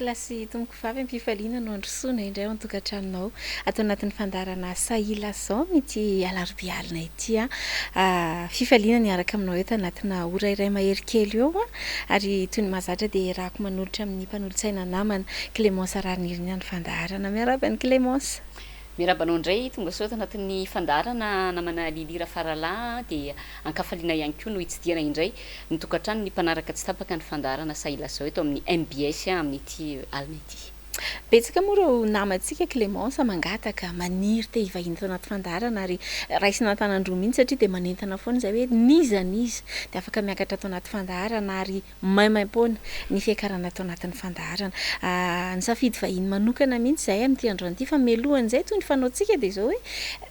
Lasy tomboko vavy am-pifaliana no androsoana indray ao an-tokantranonao atao anatin'ny fandarana Sahia Lasa ity Alarobia alina ity fifaliana ny araka aminao eto anatina ora iray mahery kely eo ary toy ny mahazatra dia rahako manolotra amin'ny mpanolotsaina namana Clémence Aranirina ny fandarana miaraba ny Clémence. Mirabanao indray tonga soa tanatin'ny fandarana namana Lilira Farala dia ankafaliana ihany koa no hitsidiana indray ny tokantrano ny mpanaraka tsy tapaka ny fandarana Sahia Lasa eto amin'ny MBS amin'ity alina ity. Betsaka moa ireo namantsika Clémence mangataka maniry te hivahiny tao anaty fandarana ary raisina an-tanandroa mihitsy satria dia manentana foana izay hoe niza dia afaka miakatra tao anaty fandarana ary maimaim-poana ny fiakarana tao anatin'ny fandarana. Nisafidy vahiny manokana mihitsy izay amin'ity androany ity fa mialohan'izay toy ny fanaontsika dia izao hoe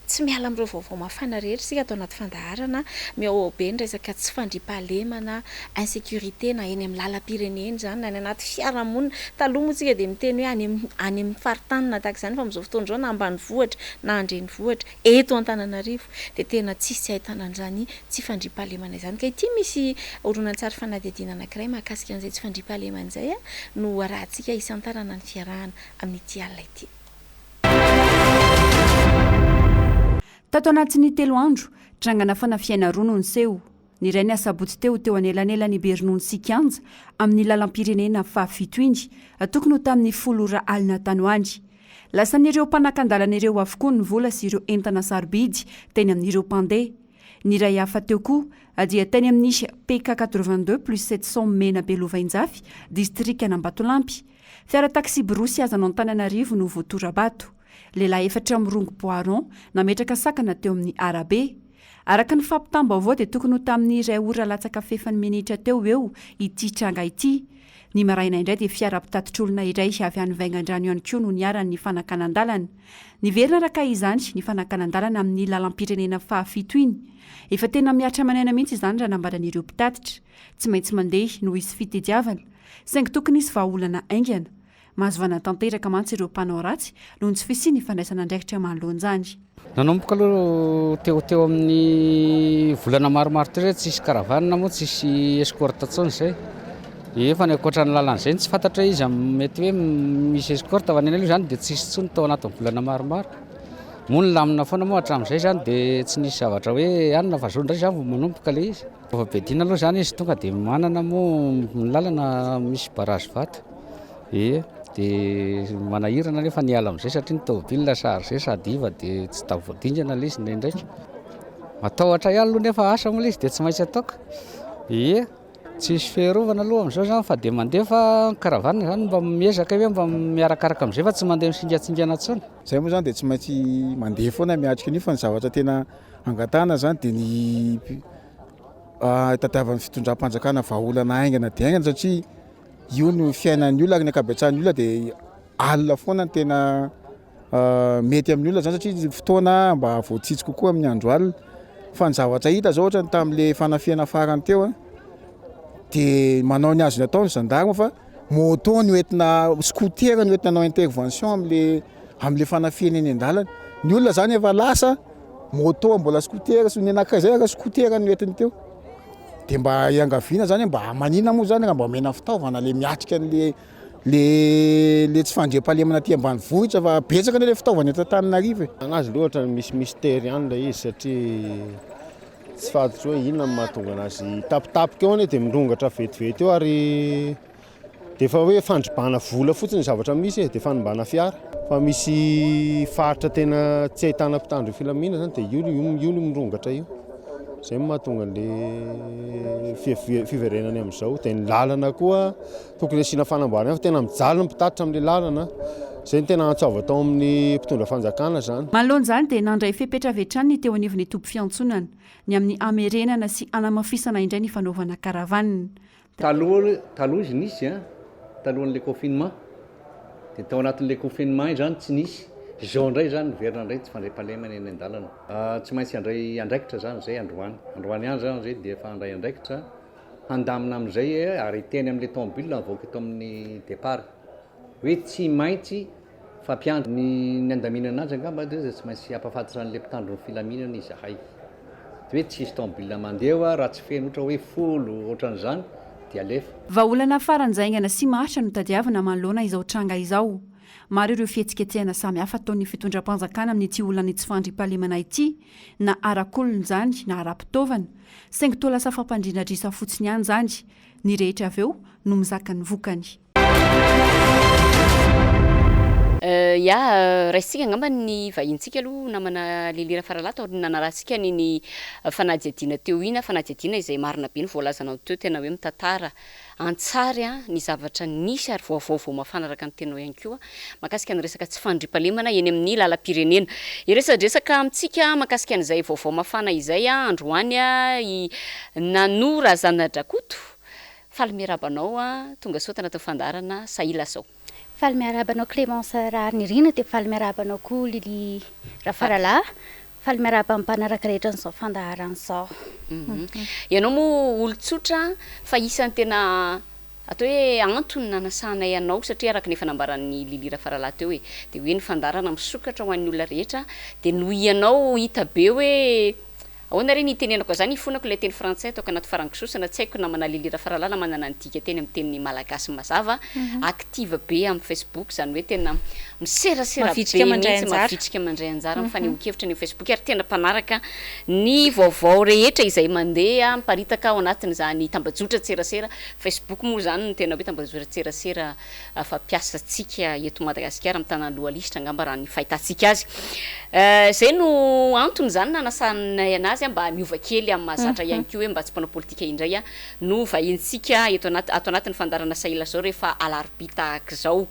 tsy miala amin'ireo vaovao mafana rehetra sika tao anaty fandarana miao be ny resaka tsy fandriam-pahalemana insécurité na eny amin'ny lalam-pirenena izany na ny anaty fiarahamonina taloha moa tsika dia miteny hoe any amin'ny faritanina tahaka izany fa amin'izao fotoana izao na ambanivohitra na andrenivohitra eto Antananarivo dia tena tsisy ahitana an'izany tsy fandriam-pahalemana izany ka ity misy horonan-tsary fanadihadiana anankiray mahakasika an'izay tsy fandriam-pahalemana izay no arahantsika isantarana ny fiarahana amin'ity alina ity. Tato anatin'ny 3 andro trangana fanafiana roa no niseho ny iray ny asabotsy teo anelanelany Bernony Sikanja amin'ny lalam-pirenena fafitoindy tokony ho tamin'ny 10 alina tany hoany. Lasan'ireo mpanakan-dalan'ireo avokoa ny vola sy ireo entana sarobidy teny amin'ireo mpandeha. Ny iray hafa teo koa dia teny amin'ny PK 82+700 mena Belovainjafy distrika Ambatolampy. Fiara taxi Borosy azanao Antananarivo no voatorabato. Lehilahy 4 amirongo Poiron nametraka sakana teo amin'ny arabe. Araka ny fampitam-baovao dia tokony ho tamin'ny 2 ora latsaka fefany minitra teo eo ity tranga ity. Ny maraina indray dia fiara mpitatitr'olona iray avy any Vaingandrano ihany koa no niaran'ny fanakanan-dalana. Niverina araka izany ny fanakanan-dalana amin'ny lalam-pirenena fahafito iny. Efa tena miatra manaina mihitsy izany raha nambaran'ireo mpitatitra. Tsy maintsy mandeha no hisy fitediavana. Saingy tokony hisy vahaolana aingana. Mahazo vana-tanteraka mantsy ireo mpanao ratsy noho ny tsy fisiany fandraisana andraikitra manoloan'izany. Nanomboka aloha teo amin'ny volana maromaro teo tsisy karavanina moa tsisy escorte tsony izay. Efa ny ankoatra ny lalana izay tsy fantatra izy mety hoe misy escorte fa ny aloha izany dia tsisy tsony tao anatin'ny volana maromaro. Moa ny lamina foana moa hatramin'izay izany dia tsy nisy zavatra hoe anona fa zao indray izany vao manomboka ilay izy. Rehefa bedina aloha izany izy tonga dia manana moa ny lalana misy barazy vato. Dia manahirana nefa niala amin'izay satria ny tômôbilina saharizay sady iva dia tsy tavoadingana ilay izy ndraindraika. Matahotra ihany aloha nefa asa moa ilay izy dia tsy maintsy ataoko. Tsisy fiarovana aloha amin'izao izany fa dia mandeha fa karavanina izany mba miezaka hoe mba miarakaraka amin'izay fa tsy mandeha misingatsingana intsony. Izay moa izany dia tsy maintsy mandeha foana miatrika an'io fa ny zavatra tena angatahana izany dia ny tadiavan'ny fitondram-panjakana vahaolana aingana dia aingana satria io no fiainan'ny olona ary ny ankabetsahany olona dia alina foana ny tena mety amin'ny olona izany satria fotoana mba voatsitsy kokoa amin'ny andro alina. Fa ny zavatra hita zao ohatra ny tamin'ilay fanafiana farany teo dia manao ny azo ny ataony gendarme fa moto ny hoentina scooter ny hoentina nanao intervention amin'ilay fanafiana eny an-dalana. Ny olona zany efa lasa moto mbola scooter sy ny anankiray zay scooter ny hoentiny teo. Dia mba iangaviana zany mba manina moa zany raha mba omena fitaovana le miatrika le tsy fandriam-pahalemana aty ambanivohitra fa betsaka le fitaovana eto Antananarivo. Anazy loatra misy mystère ihany ilay izy satria tsy fantatra hoe inona mahatonga anazy tapitapika eo dia mirongatra vetivety eo ary dia efa hoe fandribana vola fotsiny zavatra misy dia fanimbana fiara. Fa misy faritra tena tsy ahitana mpitandro filaminana zany dia io no mirongatra io. Izay mahatonga le fiverenany amin'izao dia ny lalana koa tokony asiana fanamboarana fa tena mijaly ny mpitatitra amin'ilay lalana. Izay ny tena antsoava tao amin'ny mpitondra fanjakana zany. Manoloana izany dia nandray fepetravetrany teo anivon'ny tompo fiantsonana ny amin'ny amerenana sy anamafisana indray ny fanaovana karavanina. Taloha izy nisy talohan'ilay confinement dia tao anatin'ilay confinement izany tsy nisy. Izao indray izany verina indray tsy fandriam-pahalemana eny an-dalana. Tsy maintsy handray andraikitra izany izay androany ihany izany izay dia efa handray andraikitra handamina amin'izay ary teny amin'ilay tômôbilina avoaka eto amin'ny départ hoe tsy maintsy fampiandry ny andaminana azy angamba dia tsy maintsy hampafantarany ilay mpitandro ny filaminana izahay. Hoe tsisy tômôbilina mandeha raha tsy feno ohatra hoe folo ohatran'izany dia alefa vaolana faranjaingana sy maharitra no tadiavina manoloana izao tranga izao maro ireo fihetsiketsehana samy hafa ataon'ny fitondram-panjakana amin'ny tsy olona ny tsy fandrimpahalemana ity na arakolony zany na ara-pitaovana saingy toa lasa fampandrindrandrisa fotsiny ihany zany ny rehetra avy eo no mizaka ny vokany raisitsika angamba ny vahintsika aloha namana lelera faralata nanarahantsika ny fanadiadiana teo ina fanadiadiana izay marina be ny voalazanao teo tena hoe mitantara antsary ny zavatra nisy ary vaovao mafanaraka ny tenao ihany koa makasika ny resaka tsy fandrimpahalemana eny amin'ny lalam-pirenena iresadresaka amintsika makasika an'izay vaovao mafana izay androany nanora zanadrakoto faly miarabanao tonga sao tanaty fandarana Sahia Lasa. Faly miarabanao Clémence Rarinirina dia faly miarabanao koa Lily Rafarala faly miaraba ampanaraka rehetra n'izao fandaharana izao. Ianao moa olon-tsotra fa isan'ny tena atao hoe antony nanasanay anao satria araka ny fanambaran'ny Lily Rafarala teo hoe dia hoe ny fandarana misokatra ho an'ny olona rehetra dia noho ianao hita be hoe ahoana re ny tenenako zany ifonako ilay teny frantsay ataoko anaty farangisosana tsy haiko namana Lily Rafarala manana ny dika teny amin'ny teny malagasy mazava active be amin'ny Facebook zany hoe tena miserasera be mafitrika mandray anjara mifanehoan-kevitra ny Facebook ary tena mpanaraka ny vaovao rehetra izay mandeha miparitaka ao anatin'izany tambajotra tserasera Facebook moa zany no tena hoe tambajotra tserasera fampiasantsika eto Madagasikara amin'ny tanany lohalista angamba raha ny fahitantsika azy zay no antony zany nanasanay anazy mba miova kely amin'ny mahazatra ihany koa hoe mba tsy mpanao politika indray no vahintsika ato anatin'ny fandarana Sahia Lasa rehefa Alarobia tahaka izao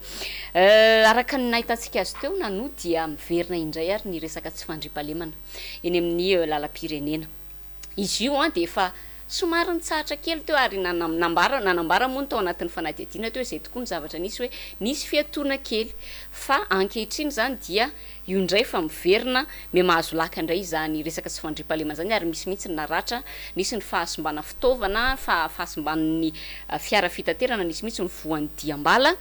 araka ny nahitantsika azy teo nano dia miverina indray ary ny resaka tsy fandrimpahalemana eny amin'ny lalam-pirenena izy io dia efa somary nitsahatra kely teo ary nanambara moa ny tao anatin'ny fanadiadiana teo izay tokoa ny zavatra nisy hoe nisy fiatoana kely fa ankehitriny zany dia io indray fa miverina me mahazo laka indray zany resaka tsy fandrimpahalemana zany ary misy mihitsy naratra nisy ny fahasombana fitaovana fahasomban'ny fiara fitaterana nisy mihitsy ny voan'ny diambala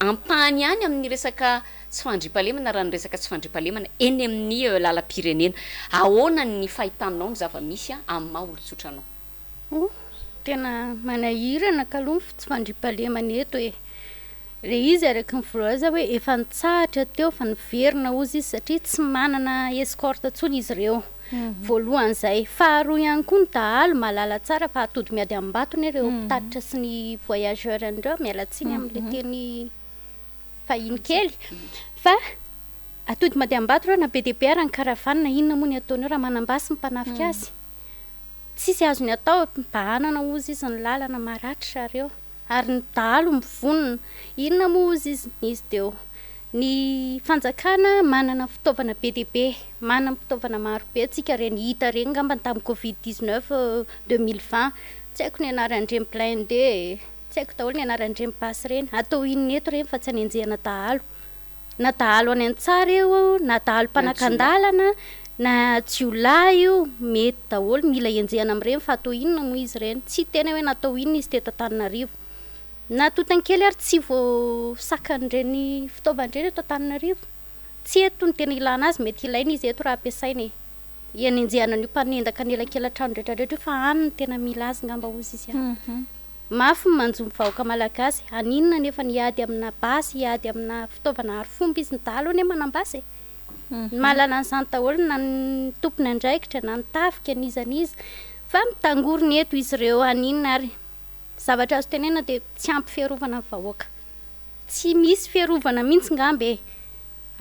ampahany ihany amin'ny resaka tsy fandrimpahalemana raha ny resaka tsy fandrimpahalemana eny amin'ny lalam-pirenena ahoana ny fahitanao ny zava-misy amin'ny maha olon-tsotranao tena manahirana kaloha tsy fandrimpahalemana eto re izy araka ny voalaza hoe efa nitsahatra teo fa niverina ozy izy satria tsy manana escorte tsony izy ireo voalohan'izay faharoa ihany koa ny dahalo mahalala tsara fa atody miady ambatony ireo mpitatitra sy ny voyageur andreo mialatsiny amin'le teny fahiny kely fa atody miady ambato reo na be dia be ara ny karavanina inona moa ny ataoneo raha manambasy ny mpanafika azy tsisy azony atao mbahanana ozy izy ny lalana maratra reo ary ny dahalo mivonona inona moa ozy izy teo ny fanjakana manana fitaovana be dia be manana fitaovana maro be tsika reny hita reny ngambany tamin'ny Covid-19 2020 tsy haiko ny anaran'ireny plein D tsy haiko daholo ny anaran'ireny pasy reny atao inona eto reny fa tsy hanenjehana dahalo na dahalo any an-tsara eo na dahalo mpanakan-dalana na jiolahy io mety daholo mila enjehana amin'ireny fa atao inona moa izy reny tsy tena hoe natao inona izy teto Antananarivo na totankely ary tsy voasakan'ireny fitaovan'ireny eto Antananarivo tsy eto ny tena ilana azy mety ilaina izy eto raha ampiasaina enjehana an'io mpanendaka anelakelan-trano rehetrarehetra fa any tena mila azy ngamba ozy izy mafy manjomy vahoaka malagasy aninona nefa niady amina basy hiady amina fitaovana arifomba izy ny dahalo ane manambasy mahalala an'izany daholo na ny tompony andraikitra na ny tafika nizanizy fa mitangorony eto izy ireo aninona ary zavatra azo tenena dia tsy ampy fiarovana vahoaka tsy misy fiarovana mihitsy ngambe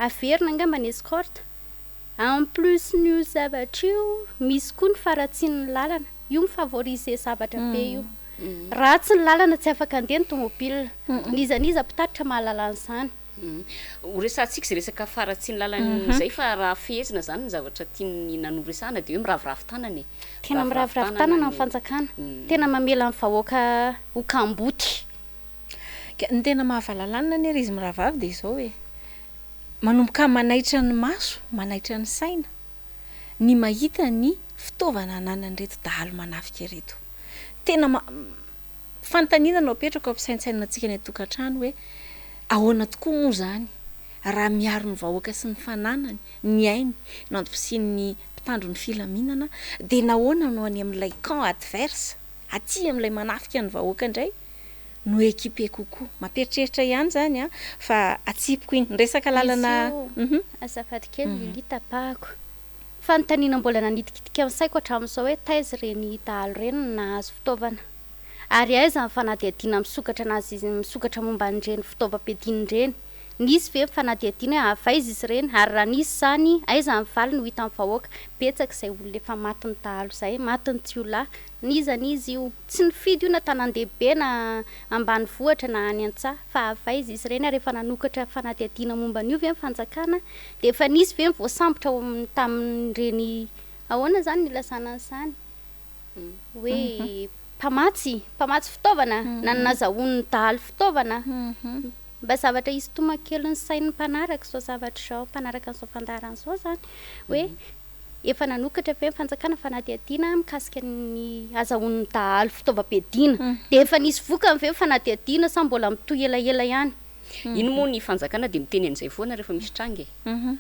averina ngamba ny escorte en plus ny zavatra io misy koa ny faratsian'ny lalana io mifavorize zavatra be io ratsy ny lalana tsy afaka andeha ny tomobile nizaniza mpitatitra mahalala an'izany horesantsika izay resaka faratsiany lalana izay fa raha fehezina zany ny zavatra tiany nanoresahana dia hoe miravoravo tanana tena miravoravo tanana ny fanjakana tena mamela ny vahoaka hokamboty ny tena mahavalalana ny ry izy miravoravo dia izao hoe manomboka manaitra ny maso manaitra ny saina ny mahita ny fitaovana ananan'ireto dahalo manafika ireto tena fanontaniana no apetraka ampisaintsainantsika ny tokantrano hoe ahoana tokoa moa zany raha miaro ny vahoaka sy ny fananany ny ainy no antom-pisian'ny mpitandro ny filaminana dia nahoana no any amin'ilay camp adverse aty amin'ilay manafika ny vahoaka indray no équipé kokoa mamperitreritra ihany zany a fa atsipiko iny resaka lalana azafady kely litapahako fanontaniana mbola nanitikitika amin'saiko hatramin'izao hoe taiza reny dahalo reny nahazo fitaovana ary aiza ny fanadihadiana misokatra anazy izy misokatra momba an'ireny fitaovam-piadiana ireny nisy ve fanadihadiana hoe avaiza izy ireny ary raha nisy zany aiza ny valy no hita amin'ny vahoaka betsaka izay olona efa maty ny dahalo izay maty ny tsiolahy nizanizy io tsy nifidy io na tanan-dehibe na ambany vohatra na any an-tsaha fa avaiza izy ireny ary efa nanokatra fanadihadiana momba an'io ve ny fanjakana dia efa nisy ve mivoasambotra tamin'ireny ahoana zany ny lasana an'izany hoe mpamatsy fitaovana na nazahoany dahalo fitaovana mba zavatra izy tomakely ny sain'ny mpanaraka zao zavatra zao mpanaraka an'izao fandaran'izao zany hoe efa nanokatra ve fanjakana fanadihadiana mikasika ny azahoany dahalo fitaovam-piadiana dia efa nisy vokany ve fanadihadiana sa mbola mitoy elaela ihany ino moa ny fanjakana dia miteny an'izay foana rehefa misy trangy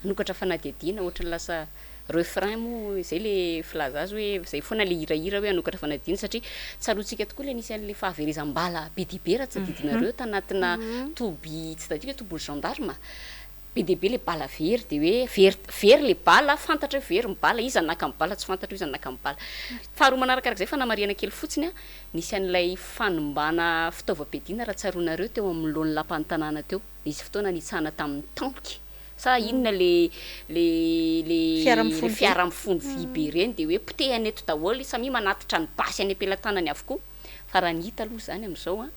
anokatra fanadihadiana ohatra ny lasa refrain moa izay le filaza azy hoe izay foana le hirahira hoe anokatra fanadihana satria tsaroantsika tokoa le nisy an'le fahaverezam-bala be dia be raha tsy adidinareo tanatina toby tsy tadika hoe tobony gendarme be dia be le bala very dia hoe very le bala fantatra hoe very mibala izy anaka mibala tsy fantatra izy anaka mibala faharoa manarakarak'izay fanamariana kely fotsiny a nisy an'ilay fanombana fitaovam-piadiana raha tsaroanareo teo amin'ny lohan'ny lapan'ny tanàna teo nisy fotoana nitsahana tamin'ny tanky sa inona le fiara mifono vy be reny dia hoe potehany eto daholo samy manatitra ny basy any ampelantanany avokoa fa raha ny hita aloha zany amin'izao a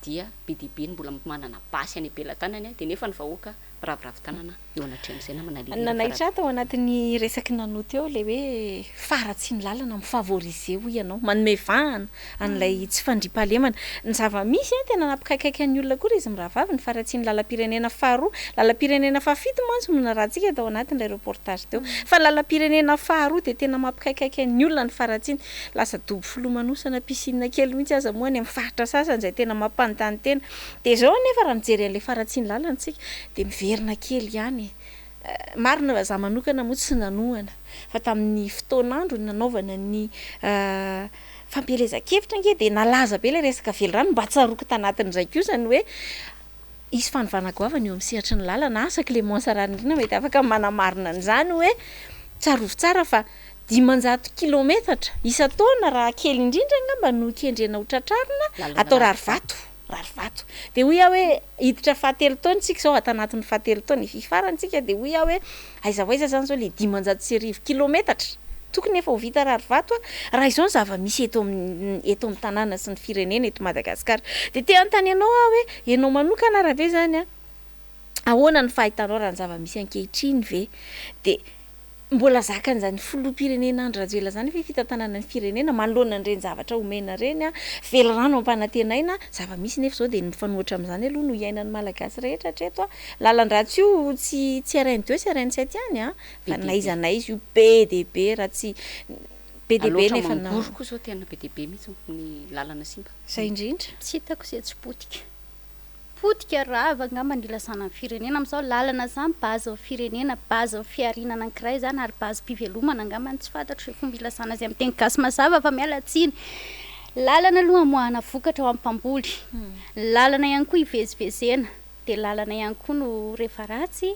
dia be dia be ny mbola manana basy any ampelantanany a dia nefa ny vahoaka ravoravo-tanana eo anatrehami'izay namana nanaitra tao anatin'ny resaky nanoty eo le hoe faratsy ny lalana mifavorize ho ianao manome vahana an'ilay tsy fandriam-pahalemana ny zava-misy a tena nampikaikaiky ny olona koa izy mirahavavy ny faratsy ny lalam-pirenena faharoa lalam-pirenena fahafito mantsy no narahantsika tao anatin'ilay reportage teo fa lalam-pirenena faharoa dia tena mampikaikaiky ny olona ny faratsiny lasa dobo filomanosana piscine kely mihitsy aza moa any amin'ny faritra sasany izay tena mampanontany tena dia zao nefa raha mijery an'ilay faratsy ny lalantsika dia miverina kely ihany marina za manokana moa tsy nanohana fa tamin'ny fotoanandro nanaovana ny fampelezan-kevitra nge dia nalaza be ilay resaka velorano mba tsaroako tanatin'izay kosany hoe isy fanovanagavana eo amin'ny sehatry ny lalana asa Clémence Ranirina mety afaka manamarina an'izany hoe tsarovo tsara fa 500 kilometatra isa-taona raha kely indrindra ngamba no kendrena ho tratrarina atao rarivato dia hoy aho hoe hiditra fahatelo taona tsika zao ato anatin'ny fahatelo taona ififarantsika dia hoy aho hoe aiza zany zao le 500 kilometatra tokony efa ho vita rarivato a raha izao ny zava-misy eto amin'ny tanàna sy ny firenena eto Madagasikara dia te anontany ianao aho hoe ianao manokana raha ve zany a ahoana ny fahitanao raha ny zava-misy ankehitriny ve dia mbola zakan'izany filoham-pirenena Andry Rajoelina zany hoe fitantanana ny firenena manoloana an'ireny zavatra omena ireny a velorano ampanantenaina zava-misy nefa zao dia mifanohitra amin'izany aloha no iainan'ny malagasy rehetra hatreto a lalan-dratsy io tsy arainy 2 sy arainy 7 ihany a fa naiza io be dia be raha tsy be dia be nefa mangory koa zao tena be dia be mihitsy ny lalana simba zay indrindra tsy hitako izay tsy potika rava ngamba ny lasana ny firenena amin'izao lalana zany bazy ny firenena bazy ny fiarinana anankiray zany ary bazy mpivelomana ngamba ny tsy fantatro hoe fomba ilasana azy amin'ny teny gasy mazava fa miala tsiny lalana aloha amoahana vokatra ao amin'ny mpamboly lalana ihany koa hivezivezena dia lalana ihany koa no rehefa ratsy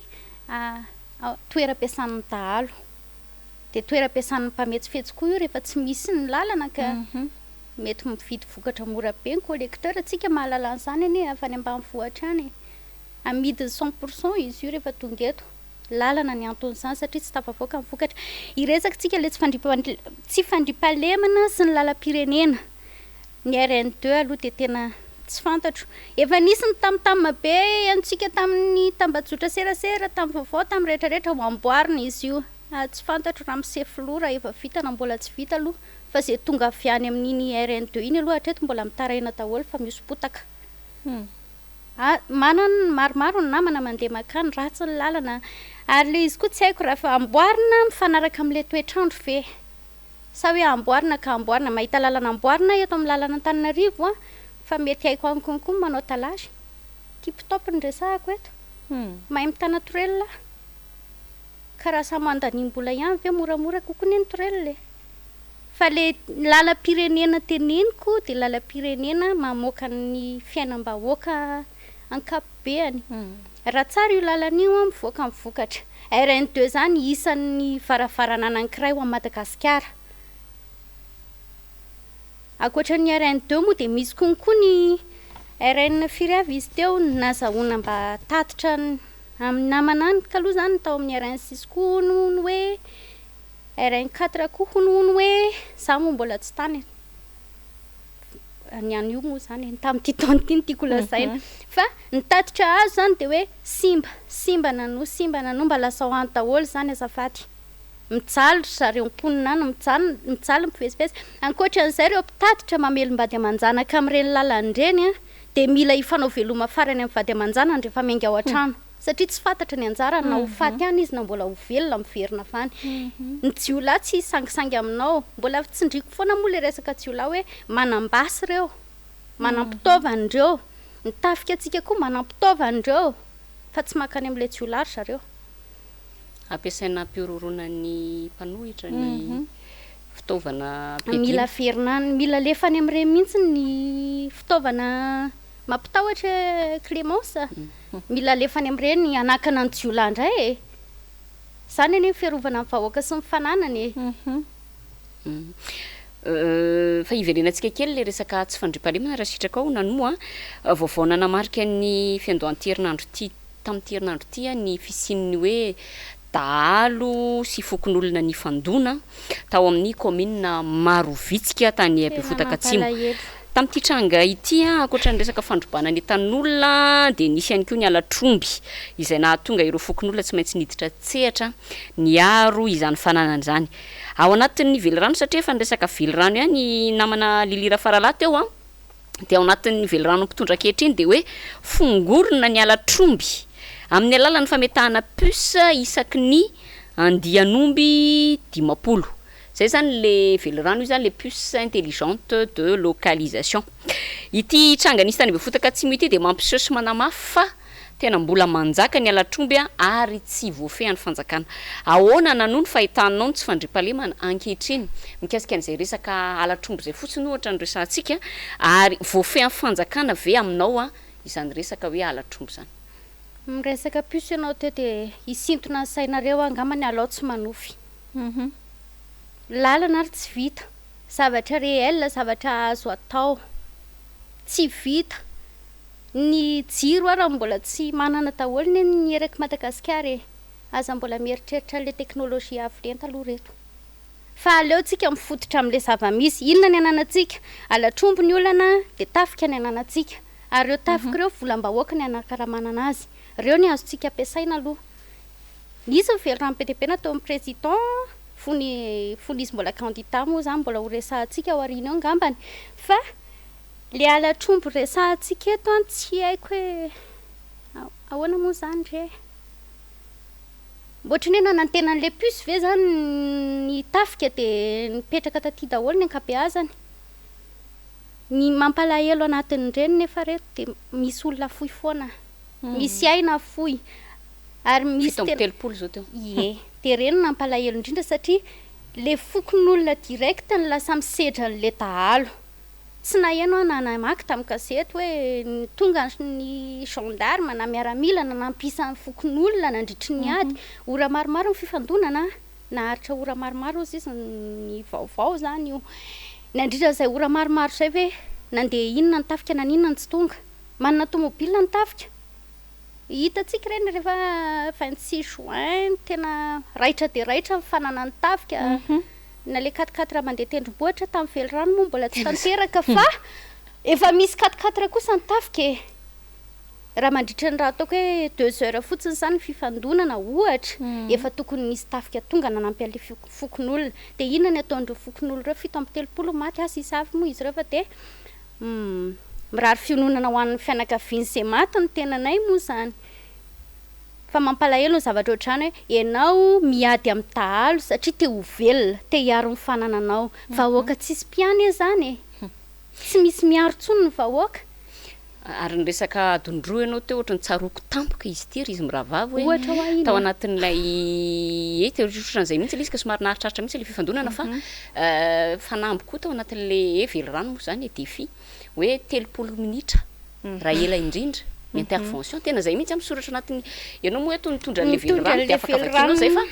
toeram-piasan'ny dahalo dia toeram-piasan'ny mpametsifetsy koa io rehefa tsy misy ny lalana ka mety mividy vokatra mora be ny collecteur atsika mahalala an'izany anie afa any ambanivohitra any amidiny 100% izy io rehefa tonga eto lalana ny anton'izany satria tsy tafavoaka ny vokatra iresaka tsika le tsy fandriam-pahalemana sy ny lalam-pirenena ny RN2 aloha dia tena tsy fantatro efa nisy ny tamtama be antsika tamin'ny tambajotra serasera tamin'ny vaovao tamin'ny rehetrarehetra ho amboarina izy io tsy fantatro raha misefy loha raha efa vita na mbola tsy vita aloha fa zay tonga avy any amin'iny RN2 iny aloha hatreto mbola mitaraina daholo fa misy potaka manana maromaro ny namana mandeha makany ratsy ny lalana ary le izy koa tsy haiko raha fa amboarina mifanaraka amin'ilay toetrandro ve sa hoe amboarina ka amboarina mahita lalana amboarina eto amin'ny lalana Antananarivo a fa mety haiko any konko manao talagy tip-top ny resahako eto mahay mitana naturel karaha samy andanimbola ihany ve moramora kokoa ny naturel fa le lalam-pirenena teneniko de lalam-pirenena mamoaka ny fiainam-bahoaka ankapobeny raha tsara io lalan'io a mivoaka mivokatra RN2 zany isan'ny varavarana anankiray ho Madagasikara ankoatran'ny RN2 moa de misy konkoa ny RN firy avy izy teo nazahoana mba tatitra amin'ny namana any kaloha zany tao amin'ny RN6 koa nohony hoe RN4 koa honohony hoe za moa mbola tsy tany ny any io moa zany tamin'ity taona ity tiako lazaina fa nitatitra azo zany de hoe simba nano mba lasa ho any daholo zany azafady mijaly zareo mponina any mijaly mifivezivezy ankoatran'izay ireo mpitatitra mamelombady amanjanaka amin'ireny lalan'ireny a de mila hifanao veloma farany amin'ny vady amanjanany rehefa miainga ao an-trano satria tsy fantatra ny anjara na ho faty any izy na mbola ho velona miverina fany ny jiolahy tsy sangisangy aminao mbola tsindriko foana moa le resaka jiolahy hoe manambasy ireo manampitaovan'ireo nitafika atsika koa manampitaovan'ireo fa tsy makany amin'le jiolahy zareo ampiasaina mpiororonan'ny mpanohitra ny fitaovana mila verina mila lefany amin'ireny mihitsy ny fitaovana mampitahotra Clémence mila lefany amin'ireny anakana ny jiolahy indray zany eny fiarovana amin'ny vahoaka sy ny fananany fa iverenantsika kely le resaka tsy fandriam-pahalemana raha sitraka ao nanoa vaovao nanamarika ny fiandohan'ny herinandro ty tamin'ity herinandro ty ny fisian'ny hoe dahalo sy fokon'olona ny fandona tao amin'ny commune Marovitsika tany Ampivontaka Atsimo tamin'ity tranga ity ankoatra ny resaka fandrobana ny tan'olona de nisy ihany koa ny alatromby izay nahatonga ireo fokon'olona tsy maintsy niditra tsehatra niaro izany fananana izany ao anatin'ny velirano satria efa ny resaka velirano ihany namana lilira faralahy teo de ao anatin'ny velirano mpitondra ankehitriny de hoe fongorona ny alatromby amin'ny alalan'ny fametahana puce isaky ny andianomby 10. Zay zany le velirano io zany le puce intelligente de localisation. Ity tranga nisy tany Ampivontaka Atsimo ity de mampiseho sy manamafy fa tena mbola manjaka ny alatromby ary tsy voafehan'ny fanjakana. Ahoana nanono fahitanao tsy fandriam-pahalemana ankehitriny mikasika an'izay resaka alatromby zay fotsiny ohatra ny resantsika ary voafehan'ny fanjakana ve aminao izany resaka hoe alatromby zany. Resaka puce ianao teo de isintona ny sainareo angamany alao tsy manofy lalana ary tsy vita zavatra réel zavatra azo atao tsy vita ny jiro raha mbola tsy manana daholo ny eraky Madagasikara aza mbola mieritreritra le teknôlôjia avy lenta aloha reto fa aleo tsika mifototra amin'le zava-misy inona ny ananantsika alatromby ny olana de tafika ny ananantsika ary ireo tafika ireo volam-bahoaka ny anakaramanana anazy ireo ny azontsika ampiasaina aloha nisy mivelona amin'ny PDP natao amin'ny président fony izy mbola candidat moa zany mbola ho resahantsika ao aoriana eo ngambany fa le alatromby resahantsika eto tsy haiko hoe ahoana moa zany re ohatrany hoe nanantenan'le puce ve zany ny tafika de nipetraka taty daholo ny ankabeazany ny mampalahelo anatin'ireny nefa reto de misy olona fohy foana misy aina fohy ary misy telopolo zao teo de reny nampalahelo indrindra satria le fokon'olona direct ny lasa misedra n'le dahalo tsy naheno na namaky tamin'ny gazety hoe tonga ny gendarme na miaramila na nampisan'ny fokon'olona nandritry ny ady ora maromaro ny fifandonana naharitra ora maromaro ozy izy ny vaovao zany io nandritra zay ora maromaro zay hoe nandeha inona ny tafika naninona ny tsy tonga manana tomobile ny tafika hitatsika reny rehefa 26 juin tena raitra de raitra mifanana ny tafika na le 4 mandeha tendrombohitra tamin'ny velirano moa mbola tsy tanteraka fa efa misy 4 kosa ny tafika raha mandritra ny raha ataoko hoe 2 heures fotsiny zany fifandonana ohatra efa tokony nisy tafika tonga nanampy an'le fokon'olona de inona ny ataon'ireo fokon'olona ireo 7 maty asy isavy moa izy ireo fa de mirary fiononana ho an'ny fianakaviany zay maty ny tenanay moa zany fa mampalahelo ny zavatra ohatrany hoe ianao miady amin'ny dahalo satria te ho velona te hiaro ny fanananao vahoaka tsisy mpiany zany tsy misy miaro tsony ny vahoaka ary ny resaka adondro ianao teo ohatrany tsaroko tampoka izy ty ry izy miravavy hoe ohatra hoa ina tao anatin'ilay ety ohatran'izay mihitsy le izy ka somary naritraritra mihitsy le fifandonana fa fanamby koa tao anatin'le velo rano moa zany défi hoe 30 minitra raha ela indrindra intervention tena zay mihitsy am'soratra anatin'ny ianao moa hoe tondra an'le velo rano de afaka vakianao zay fa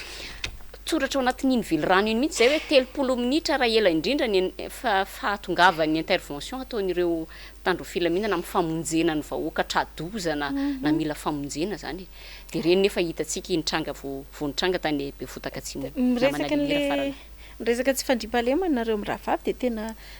tsoratra ao anatin'iny velo rano iny mihitsy zay hoe 30 minitra raha ela indrindra ny fahatongavany intervention ataon'ireo mpitandro filaminana amin'ny famonjena ny vahoaka tradozana na mila famonjena zany de reny nefa hitantsika nitranga voanitranga tany Befotaka Atsimo resaka tsy fandriam-pahalemana nareo miravavy de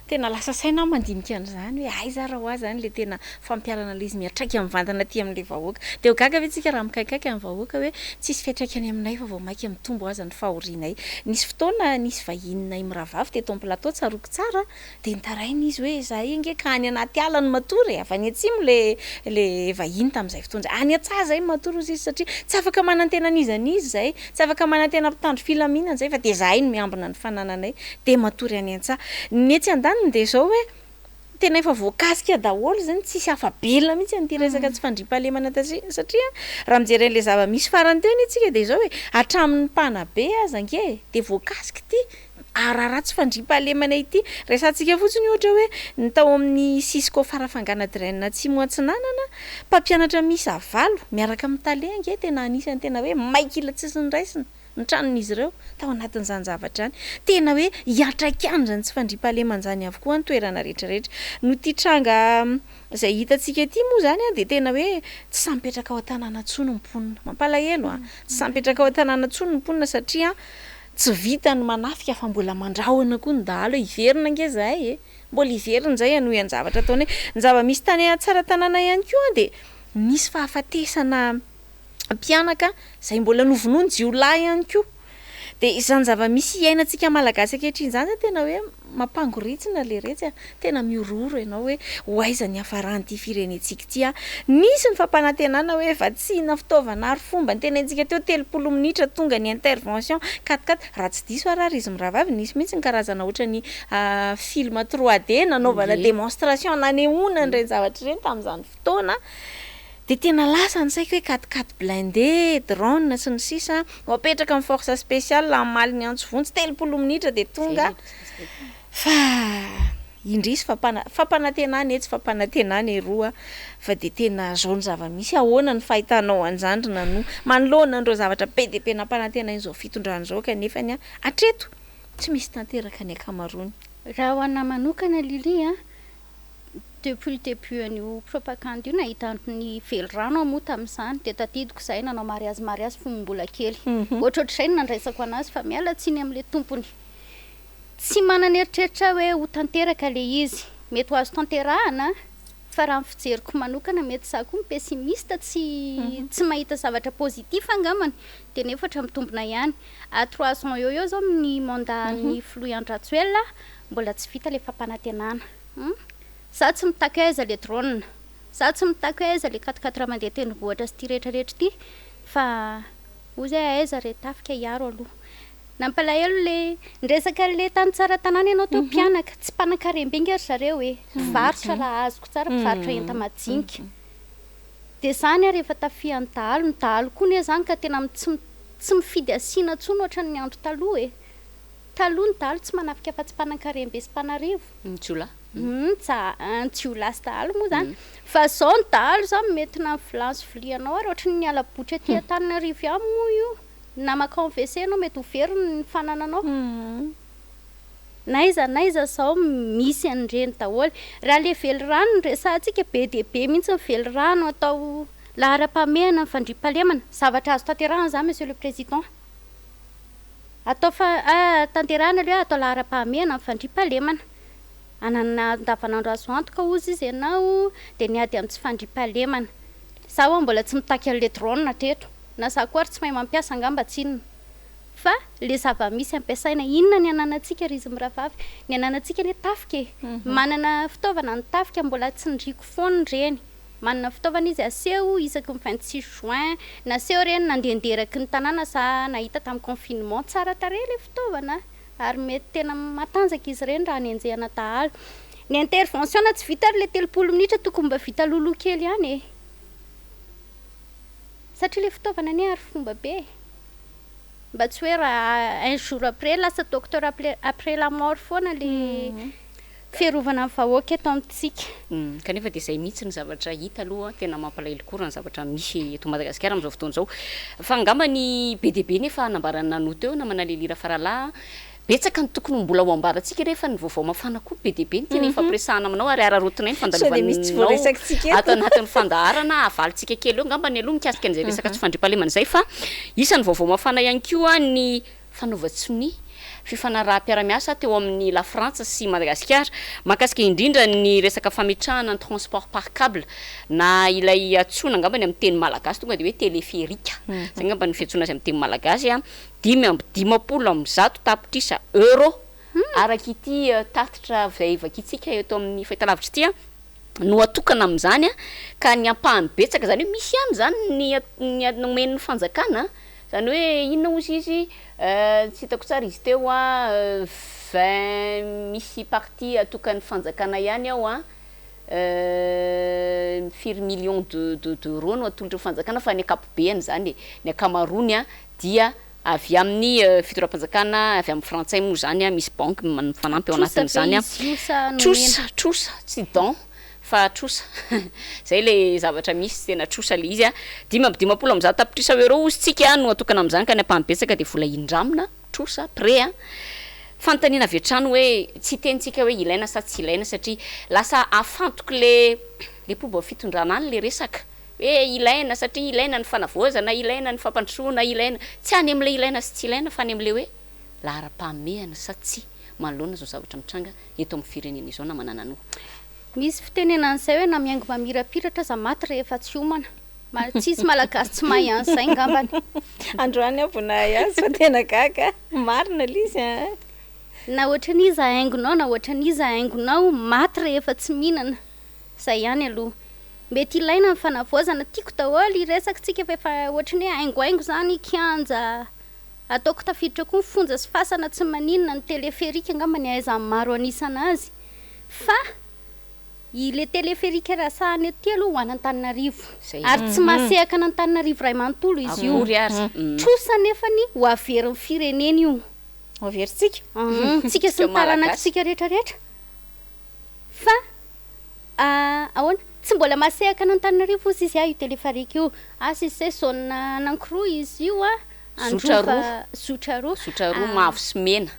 tena lasa saina mandinika an'izany hoe aiza raha ho azy zany le tena fampiarana le izy miatraiky amin'ny vantana aty amin'le vahoaka de ho gaga ve tsika raha mikaikaiky amin'ny vahoaka hoe tsisy fiatraikany aminay fa vao maiky mitombo azy ny fahorinay nisy fotoana nisy vahinay miravavy teto amin'ny plateau tsaroko tsara de nitarainy izy hoe zahay inge ka any anaty ala ny matory avy any atsimo le vahiny tamin'izay fotoana zay any atsaha zay matory izy satria tsy afaka manantena an'izy zay tsy afaka manantena mpitandro filaminana zay fa de zahay no miambina ny fanananay de matory any an-tsaha netsy andaniny de zao hoe tena efa voakasika daholo zany tsisy afabelona mihitsy an'ity resaka tsy fandriam-pahalemana satria raha mijery an'le zava-misy farany teny itsika de zao hoe hatramin'ny mpanabe aza ange de voakasika ity arara tsy fandriam-pahalemana ity resantsika fotsiny ohatra hoe ny tao amin'ny Cisco farafangana draine atsimo atsinanana mpampianatra misy avalo miaraka amin'ny tale ange tena anisany tena hoe maikila tsisy ny raisina ny tranon'izy ireo tao anatin'izany zavatra any tena hoe hiatraikany zany tsy fandriam-pahalemana zany avokoa ny toerana rehetrarehetra no titranga zay hitantsika ety moa zany a de tena hoe tsy sampetraka ao an-tanàna tsony mponina mampalahelo a tsy sampetraka ao an-tanàna tsony mponina satria tsy vitany manafika fa mbola mandrahona koa ny dahalo hiverina ange zahay mbola hiverina zay anohy an zavatra ataony hoe ny zava-misy tany tsara tanàna ihany koa de misy fahafatesana mpianaka zay mbola novonoiny jiolahy ihany koa de izany zava-misy iainantsika malagasy ankehitriny zany tena hoe mampangoritsina le retsy tena miororo ianao hoe hoaiza ny hafaran'ity firenentsika ity nisy ny fampanantenana hoe vatsina fitaovana ary fomba ny tenentsika teo 30 minitra tonga ny intervention katikaty raha tsy diso arary izy miravavy nisy mihitsy ny karazana ohatrany film 3D nanaovana démonstration nanehoana nireny zavatra ireny tamin'izany fotoana de tena lasa ny saiko hoe katikaty blindé drone sy ny sisa apetraka amin'ny force spéciale amaly ny antso vontsy 30 minitra de tonga fa indrisy fampanantenana etsy fampanantenana eroa fa de tena zao ny zava-misy ahoana ny fahitanao anjandrina no manoloana andreo zavatra be de be nampanantenana izao fitondrany zao kanefa ny atreto tsy misy tanteraka ny akamarony raha ho ana manokana Lily depuis le début an'io propagande io nahita ny velo rano moa tamin'izany de tadidiko zahay nanao mariazy fomba mbola kely ohatrohatr'izay nandraisako anazy fa miala tsiny amin'le tompony tsy manana eritreritra hoe ho tanteraka le izy mety ho azo tanterahana fa raha ny fijeriko manokana mety za koa pessimiste tsy mahita zavatra positif angamany de nefa hatra mitombina ihany à 3 ans eo zao ny mandat-ny Floy Andratswell mbola tsy vita le fampanantenana za tsy mitako aiza le drone za tsy mitako aiza le 4x4 mandeha tendrombohitra sy ty rehetrarehetra ty fa ozy aiza re tafika hiaro aloha nampalahelo le nresaka le tany tsara tanàna ianao teo mpianaka tsy mpanan-karem-bengy ary zareo hoe varotra raha azoko tsara mpivarotra enta-majinika de zany ary efa tafian-dahalo ny dahalo koa ne zany ka tena tsy mifidy asiana tsony ohatrany ny andro taloha taloha ny dahalo tsy manafika fa tsy mpanan-karem-be sy mpanarivo Jiola Jiola sy dahalo moa zany fa zao ny dahalo zany mety na vilance vilianao ary ohatrany ny alabotra aty Antananarivo ihany moa io na makao WC anao mety ho veriny ny fanananao naiza zao misy an'ireny daholo raha le velo rano resantsika be de be mihitsy ny velo rano atao lahara-pahamehana ny fandriam-pahalemana zavatra azo tanterahana zany monsieur le président atao tanterahana aloha atao lahara-pahamehana ny fandriam-pahalemana anana andavanandro azo antoka ozy izy ianao de niady amin'ny tsy fandriam-pahalemana za hoe mbola tsy mitaky an'le drone teto na za koa ary tsy mahay mampiasa angamba tsinona fa le zava-misy ampiasaina inona ny ananantsika ry izy miravavy ny ananantsika ne tafika manana fitaovana ny tafika mbola tsy ndriko foany reny manana fitaovana izy aseho isaky ny 26 juin naseho reny nandehanderaky ny tanàna sa nahita tamin'ny confinement tsara tare le fitaovana ary mety tena matanjaka izy reny raha ny anjehana dahalo ny intervention na tsy vita ary le 3 minitra tokony mba vita lolo kely ihany e satria le fitaovana any ary fomba be mba tsy hoe raha un jour après lasa docteur après la mort foana le fiarovana amin'ny vahoaka eto amintsika kanefa dia izay mihitsy ny zavatra hita aloha tena mampalahelo kory ny zavatra misy eto Madagasikara amin'izao fotoana izao fa angambany be dia be nefa anambarana nanoto eo namana le lira faralahy betsaka ny tokony mbola ho ambarantsika rehefa ny vaovao mafana koa be dia be ny tena ifampiresahana aminao ary ararotina iny fandaleovanao ato anatin'ny fandaharana avalintsika kely eo angambany aloha mikasika an'izay resaka tsy fandriam-pahalemana izay fa isan'ny vaovao mafana ihany koa ny fanaova-tsony fifanaraha-piaramiasa teo amin'ny la Frantsa sy Madagasikara mahakasika indrindra ny resaka fametrahana ny transport par câble na ilay atsona angambany amin'ny teny malagasy tonga dia hoe téléphérique zay angambany fiantsoana azy amin'ny teny malagasy a 5 tapitrisa euro araka ity tatitra izay vakitsika eto amin'ny fahitalavitra ity no atokana amin'izany a ka ny ampahany betsaka zany hoe misy ihany zany ny nomen'ny fanjakana zany hoe inona ozy izy tsy hitako tsara izy teo a 20 misy partie atokan'ny fanjakana ihany ao a firy millions d'euros no atolotry fanjakana fa ny akapobeany zany ny akamarony a dia avy amin'ny fitoram-panjakana avy amin'ny frantsay moa zany a misy banque mifanampy ao anatin'izany a trosa tsy don fa trosa zay le zavatra misy tena trosa le izy a 5 tapitrisa euro ozy tsika no atokana amin'izany ka ny ampahany-betsaka dia vola indramina trosa pré a fanontaniana avy hatrany hoe tsy tentsika hoe ilaina sa tsy ilaina satria lasa afantoka le pomba fitondrana any le resaka hoe ilaina satria ilaina ny fanavoazana ilaina ny fampandrosoana ilaina tsy any amin'le ilaina sy tsy ilaina fa any amin'le hoe lahara-pahamehana sa tsy manoloana zao zavatra mitranga eto amin'ny firenena izao na manana no misy fitenenan'izay hoe na miaingo mamirapiratra za maty rehefa tsy homana tsisy malagasy tsy mahay an'izay ngambany androany abona azy fa tena gaga marina lizy na ohatra n'iza haingonao na ohatra n'iza haingonao maty rehefa tsy mihinana zay ihany aloha mety ilaina ny fanavoazana tiako daholo iresaka tsika fa ohatra ny hoe haingohaingo zany kianja ataoko tafiditra koa ny fonja sy fasana tsy maninona ny téléphérique angambany ahaizany maro anisana azy fa le téléphérique rasahany ety aloha ho an'Antananarivo ary tsy masehaka an'Antananarivo ray manontolo izy io trosa nefany ho averin'ny firenena io ho averintsika tsika sy nytaranakitsika rehetrarehetra fa ahoana tsy mbola masehaka an'Antananarivo ozy izy io téléphérique io asy izy zay saona anankiroa izy io zotra roa mavo sy mena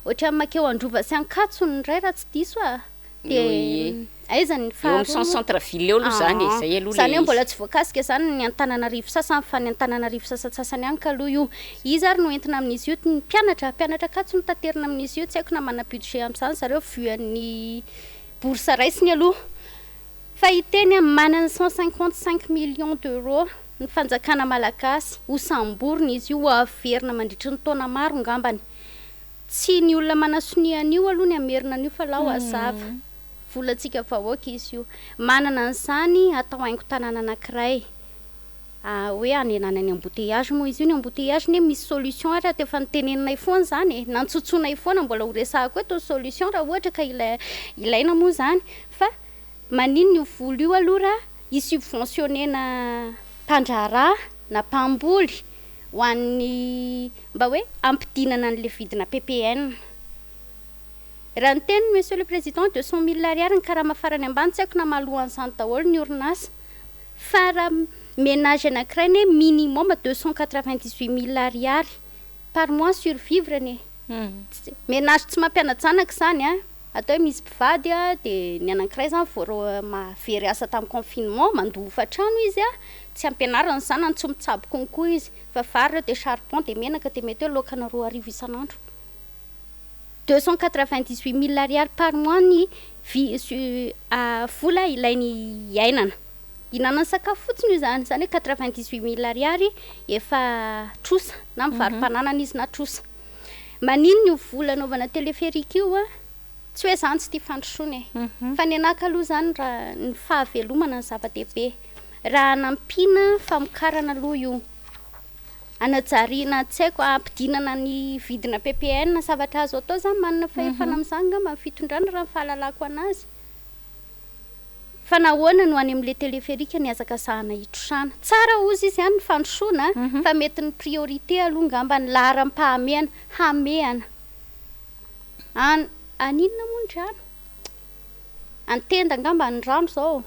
ohatra makeo androva sy ankatsony ray raha tsy diso dia aizany centre-ville eo aloha zany zay aloha zany hoe mbola tsy voakasika zany ny Antananarivo sasany fa ny Antananarivo sasatsasany any ka aloha io izy ary no entina amin'izy io ny mpianatra katso no taterina amin'izy io tsy haiko na mana budget amin'izany zareo vuan'ny bourse raisiny aloha fa iteny manana 155 millions d'euros ny fanjakana malagasy ho samborina izy io averina mandritry ny taona maro ngambany tsy ny olona manasonian'io aloha ny amerina an'io fa lao azava volantsika vahoaka izy io manana an'izany atao haingo tanàna anankiray hoe anenana ny embouteillage moa izy io ny embouteillage ne misy solution ary ato efa niteneninay foana zany nantsotsoanay foana mbola horesahako hoe tao solution raha ohatra ka ilaina moa zany fa manino io volo io aloha raha isubventionnena mpandraraha na mpamboly ho an'ny mba hoe ampidinana an'le vidina PPN raha ny teny monsieur le président 200 000 ariary ny karaha mafarany ambany tsy haiko na mahalohan'izany daholo ny orinasa fa raha ménage anankiray ne minimum 298 000 ariary par mois survivre ne ménage tsy mampianajanaka zany atao hoe misy mpivady dia ny anankiray zany vao mahavery asa tamin'ny confinement mandofa trano izy tsy ampianarana zany antso mitsabo konkoa izy fa vary reo dia charbon dia menaka dia mety hoe lokana 2 arivo isan'andro 298 000 ariary par mois ny vola ilainy iainana inanany sakafo fotsiny io zany hoe 98 000 ariary efa trosa na mivarim-pananana izy na trosa manino ny vola anaovana téléphérique io tsy hoe zany tsy tia fandrosoana fa ny anaka aloha zany raha ny fahavelomana ny zava-dehibe raha nampina famokarana aloha io anajariana tsy haiko ampidinana ny vidina ppn zavatra azo atao zany manana fahefana amin'izany ngamba ny fitondrana raha fahalalako anazy fa nahoana no any amin'le téléphérique ny azakazahana hitrosana tsara ozy izy ihany ny fandrosoana fa mety ny priorité aloha ngamba ny laharam-pahameana hameana aninona mondry antenda ngamba ny rano zao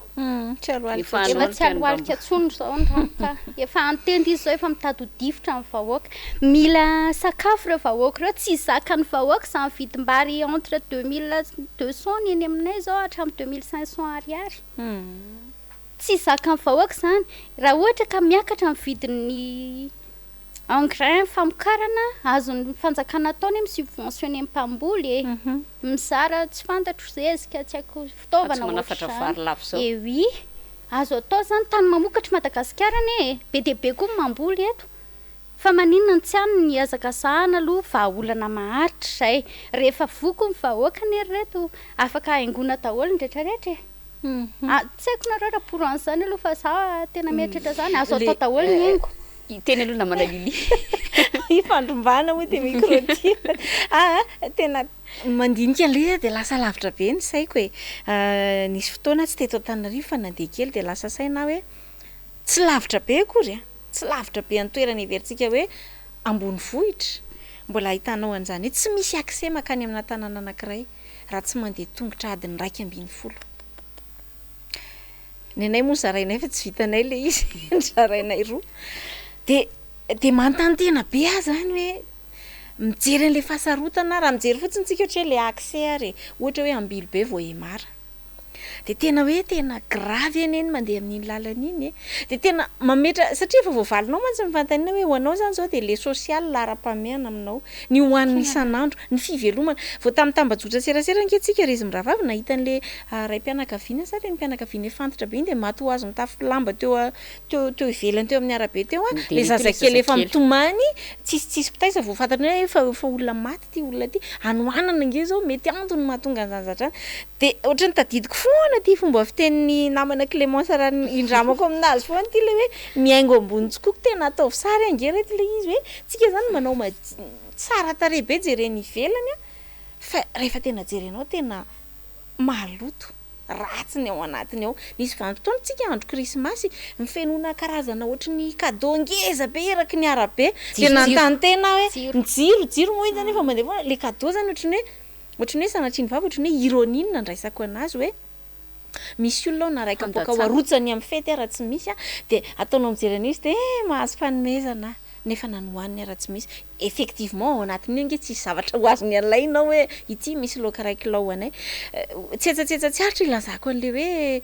efa tsy aloalika atsony zao ny rano ka efa antenda izy zao efa mitady ho difotra amin'ny vahoaka mila sakafo reo vahoaka reo tsy zaka ny vahoaka za mividim-bary entre 2200 ny eny aminay zao hatramin'ny 2500 ariary tsy zaka ny vahoaka zany raha ohatra ka miakatra ny vidin'ny engrais famokarana azony fanjakana ataony misubventionné mpamboly mizara tsy fantatro zezika tsy haiko fitaovana manafatra vary lafo zao oui azo atao zany tany mamokatra Madagasikara ane be dia be koa mamboly eto fa maninona tsy any ny azakazahana aloha vahaolana maharitra zay rehefa voko ny vahoaka ny reto afaka haingona daholo ny rehetrarehetra tsy haiko nareo raha poran'izany aloha fa za tena mieritreritra zany azo atao daholo ny haingo teny aloha namana lili ifandrombana moa dia microtire tena mandinika le dia lasa lavitra be ny saiko hoe nisy fotoana tsy teto Antananarivo fa nandeha kely dia lasa saina hoe tsy lavitra be akory tsy lavitra be ny toerana iverintsika hoe ambony vohitra mbola ahitanao an'izany hoe tsy misy accès makany amina tanàna anankiray raha tsy mandeha tongotra adiny 1.5 ny anay moa zarainay fa tsy vitanay le izy ny zarainay roa de mantantena be ahy zany hoe mijery an'le fahasarotana raha mijery fotsiny tsika ohatra hoe le accès ary ohatra hoe ambily be vao emara de tena hoe tena gravy eny mandeha amin'iny lalan'iny de tena mametra satria efa voavalinao mantsy mifantaniana hoe hoanao zany zao de le social lara-pameana aminao ny hoan'ny isan'andro ny fivelomana vao tam'tambajotra serasera ankehtsika rizy miravavy nahita an'le ray mpianakaviana sary ny mpianakaviana fantotra be iny de maty ho azo mitafy lamba teo ivelany teo amin'ny arabe teo le zazakely efa mitomany tsisy pitaisa vao fantatra hoe efa olona maty ty olona ty anoanana nge zao mety antony mahatonga an'izany zatra de ohatrany tadidiko foana ty fomba fitenin'ny namana Clémence raha indramako aminazy foana ty le hoe miaingo ambony tsikoky tena ataovy sary angereto le izy hoe tsika zany manao tsara tare be jereny ivelany fa rehefa tena jerenao tena maloto ratsy ny ao anatiny ao nisy vanim-potoana tsika andro krismasy mifenona karazana ohatry cadeau ngeza be eraky ny arabe de nantany tena hoe mijiro moa izy zany efa mandeha foana le cadeau zany ohatry ny hoe sanatriny vavy ohatry ny hoe ironie nandraisako anazy hoe misy olona naraiky boaka ho arotsany amin'ny fety raha tsy misy de ataonao mijery an'izy de mahazo fanomezana nefa nanohaniny raha tsy misy effectivement ao anatiny nge tsisy zavatra ho azony alainao hoe ity misy loka raiky lao anay tsetsatsetsy aritra ilazako an'le hoe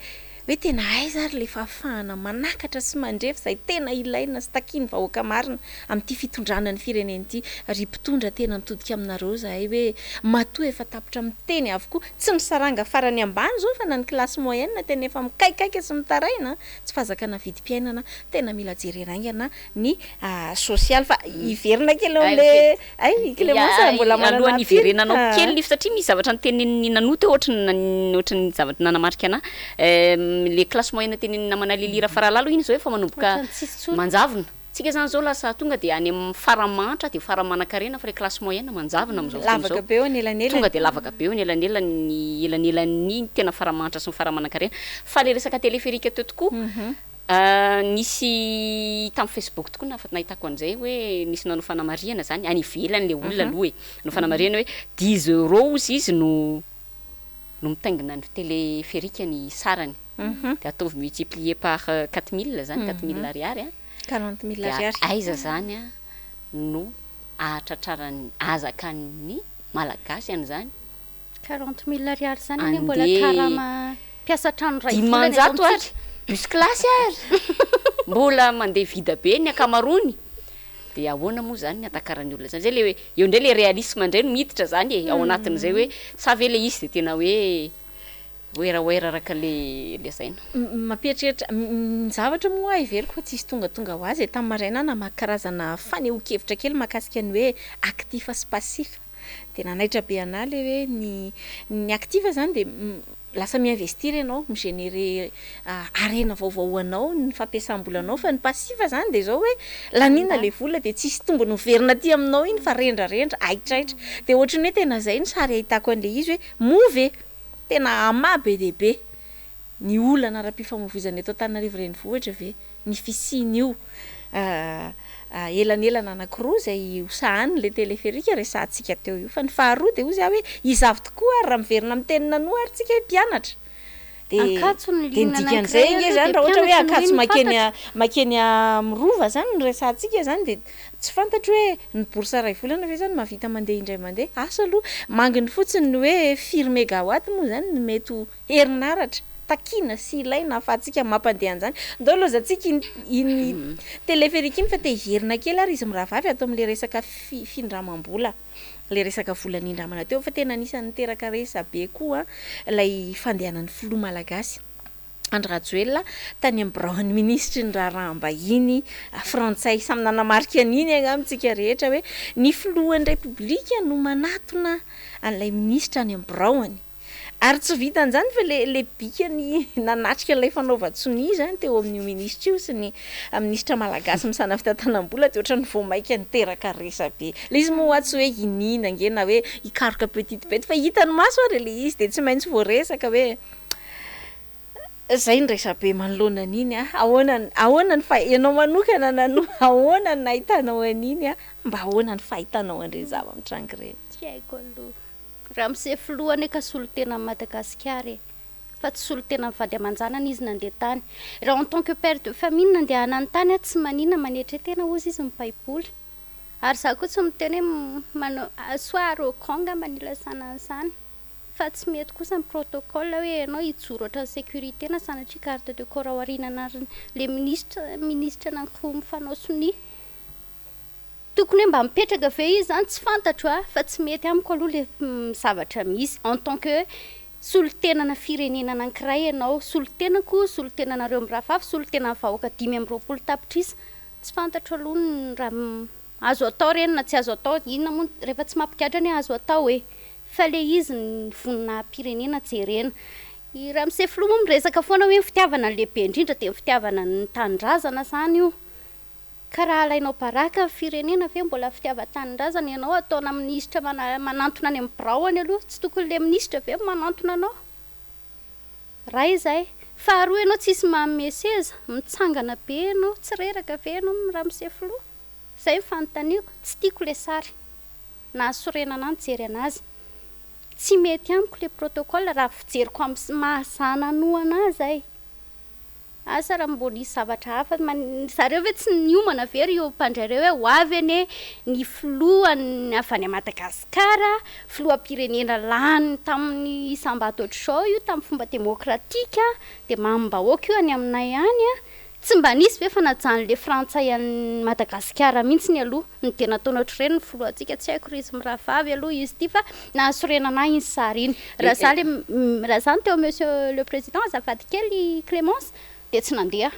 tena aiza ary le fahafahana manakatra sy mandrefy zay tena ilaina sy takiny vahoaka marina amin'ity fitondrana ny fireneny ity ry mpitondra tena mitodika aminareo zahay hoe matoa efa tapitra miteny avokoa tsy misaranga farany ambany zao fa na ny klasy moyenne tena efa mikaikaika sy mitaraina tsy fahazakana vidim-piainana tena mila jereraingana ny social fa iverina kely am'le Clémence mbola alohan'ny iverenanao kely satria misy zavatra nytenin'ny nanoty ohatrany zavatra nanamarika ana le classe moyenne teniny namana lilira faralalo iny zao efa manomboka manjavona tsika zany zao lasa tonga de any amin'ny faramantra de faramana-karena fa le classe moyenne manjavona am'izao lavaka be eo nelanela tonga de lavaka be eo nelanelany elanelan'ny tena faramahatra sy ny faramana-karena fa le resaka téléphérique teo tokoa nisy tamin'ny Facebook tokoa nahitako an'izay hoe nisy nanao fanamariana zany any ivelany le olona aloha nanao fanamariana hoe 10 € izy no mitaingina ny téléphérique ny sarany de ataovy multiplier par 4000 zany 4000 ariary 40 000 ariary aiza zany no ahatratrarany azakan'ny malagasy an'izany 40 000 ariary zany ane mbola karama mpiasa trano ray dimanjato ary bus classe ary mbola mandeha vida be ny akamarony de ahoana moa zany ny atakarany olona zany zay le hoe eo ndray le réalisme ndray no miditra zany ao anatin'izay hoe sa ve le izy de tena hoe oeraoeraraka le saina mampieritreritra zavatra moa iveriko fa tsisy tonga ho azy tamin'ny maraina namaky karazana faneho-kevitra kely mahakasika ny hoe actif sy passif de nanaitra be ana le hoe ny actif zany de lasa miinvestir ianao migénérer arena vaovao anao ny fampiasam-bolanao fa ny passiva zany de zao hoe lanina le vola de tsisy tombony miverina aty aminao iny fa rendrarendra aitraitra de ohatrany hoe tena zay ny sary ahitako an'le izy hoe move tena ama be deaibe ny olana raha-pifamovoizany eto Antananarivo renivohitra ve ny fisiny io elanelana anankiroa zay hosahany le téléphérique resahantsika teo io fa ny faharoa de ozy hoe izavy tokoa ary raha miverina amin'ny teny nanoa ary tsika mpianatra de dikan'izay ige zany raha ohatra hoe akatso makeny mirova zany ny resahantsika zany de tsy fantatro hoe ny bourse ray volana ve zany mahavita mandeha indray mandeha asa aloha manginy fotsiny ny hoe 4 mégawatt moa zany ny mety herinaratra takina sy ilaina afahantsika mampandeha an'izany ndao aloha zatsika iny téléphérique iny fa te hiverina kely ary izy miravavy atao amin'le resaka findramam-bola le resaka volan'indramana teo fa tena anisany niteraka resa be koa ilay fandehanan'ny filoha malagasy Andry Rajoelina tany amin'ny braony ministry ny raharaham-bahiny frantsay samy nanamarika an'iny agnamitsika rehetra hoe ny filohan'ny repoblika no manatona an'ilay ministra any amin'ny braony ary tsy vitan'izany fa le bikany nanatrika ilay fanaovan-tsoni zany teo amin'io ministra io sy ny ministra malagasy misana fitantanam-bola de ohatrany vao maika niteraka resa be le izy moa tsy hoe inina angena hoe ikaroka petite bête fa hitany maso ary le izy de tsy maintsy voaresaka hoe zay ny resa be manoloana an'iny ahoana ny ianao manokana ahoana ny nahitanao an'iny mba ahoana ny fahitanao an'ireny zava-mitrangy ireny tsy haiko aloha raha mise filohany ka solotena amin'ny Madagasikara fa tsy solotena amin'ny vady aman-janany izy nandeha tany raha en tant que père de famille nandeha hanany tany tsy manina manetretena ozy izy mipaiboly ary za koa tsy miteny hoe soit arrogant manilasana an'izany fa tsy mety kosa ny protocole hoe ianao hijoro ohatran'ny sécurité na sanatria carte de corps ao aoriana le ministre anankiroa mifanao sonia tokony mba mipetraka ve izy zany tsy fantatro fa tsy mety amiko aloha le zavatra misy en tant que solotenana firenena anankiray ianao solotenako solotenanareo mirafafy solotenan'ny vahoaka 520 tapitrisa tsy fantatro aloha ny raha azo atao reny na tsy azo atao inona moa rehefa tsy mampikatra ny azo atao hoe fa le izy ny vonina pirenena jerena raha mise filoha moa miresaka foana hoe fitiavana ny lehibe indrindra de fitiavana ny tanindrazana zany io ka raha alainao baraka firenena ve mbola fitiava-tanindrazana ianao ataona ministra manantona any amin'ny braony aloha tsy tokony le ministra ve manantona anao raha izay faharoa ianao tsisy mameseza mitsangana be ianao tsy reraka ve ianao raha mise filoha zay mifanontaniako tsy tiako le sary na asorena anany jery anazy tsy mety amiko le protocole raha fijeriko amin'ny mahazana anoana zay asa raha mbonisy zavatra hafa zareo ve tsy niomana very io mpandraireo hoe hoavy ane ny filohany avy any Madagasikara filoham-pirenena lany tamin'ny isam-bato ohatr'izao io tamin'ny fomba demokratika de mamim-bahoaka io any aminay any tsy mba nisy ve fa najan'le frantsay any Madagasikara mihitsy ny aloha ny de nataona ohatr'ireny ny filohantsika tsy haiko izy miravavy aloha izy ty fa nahasorena anahy izy sary iny raha zany teo monsieur le président azafady kely Clémence de tsy nandeha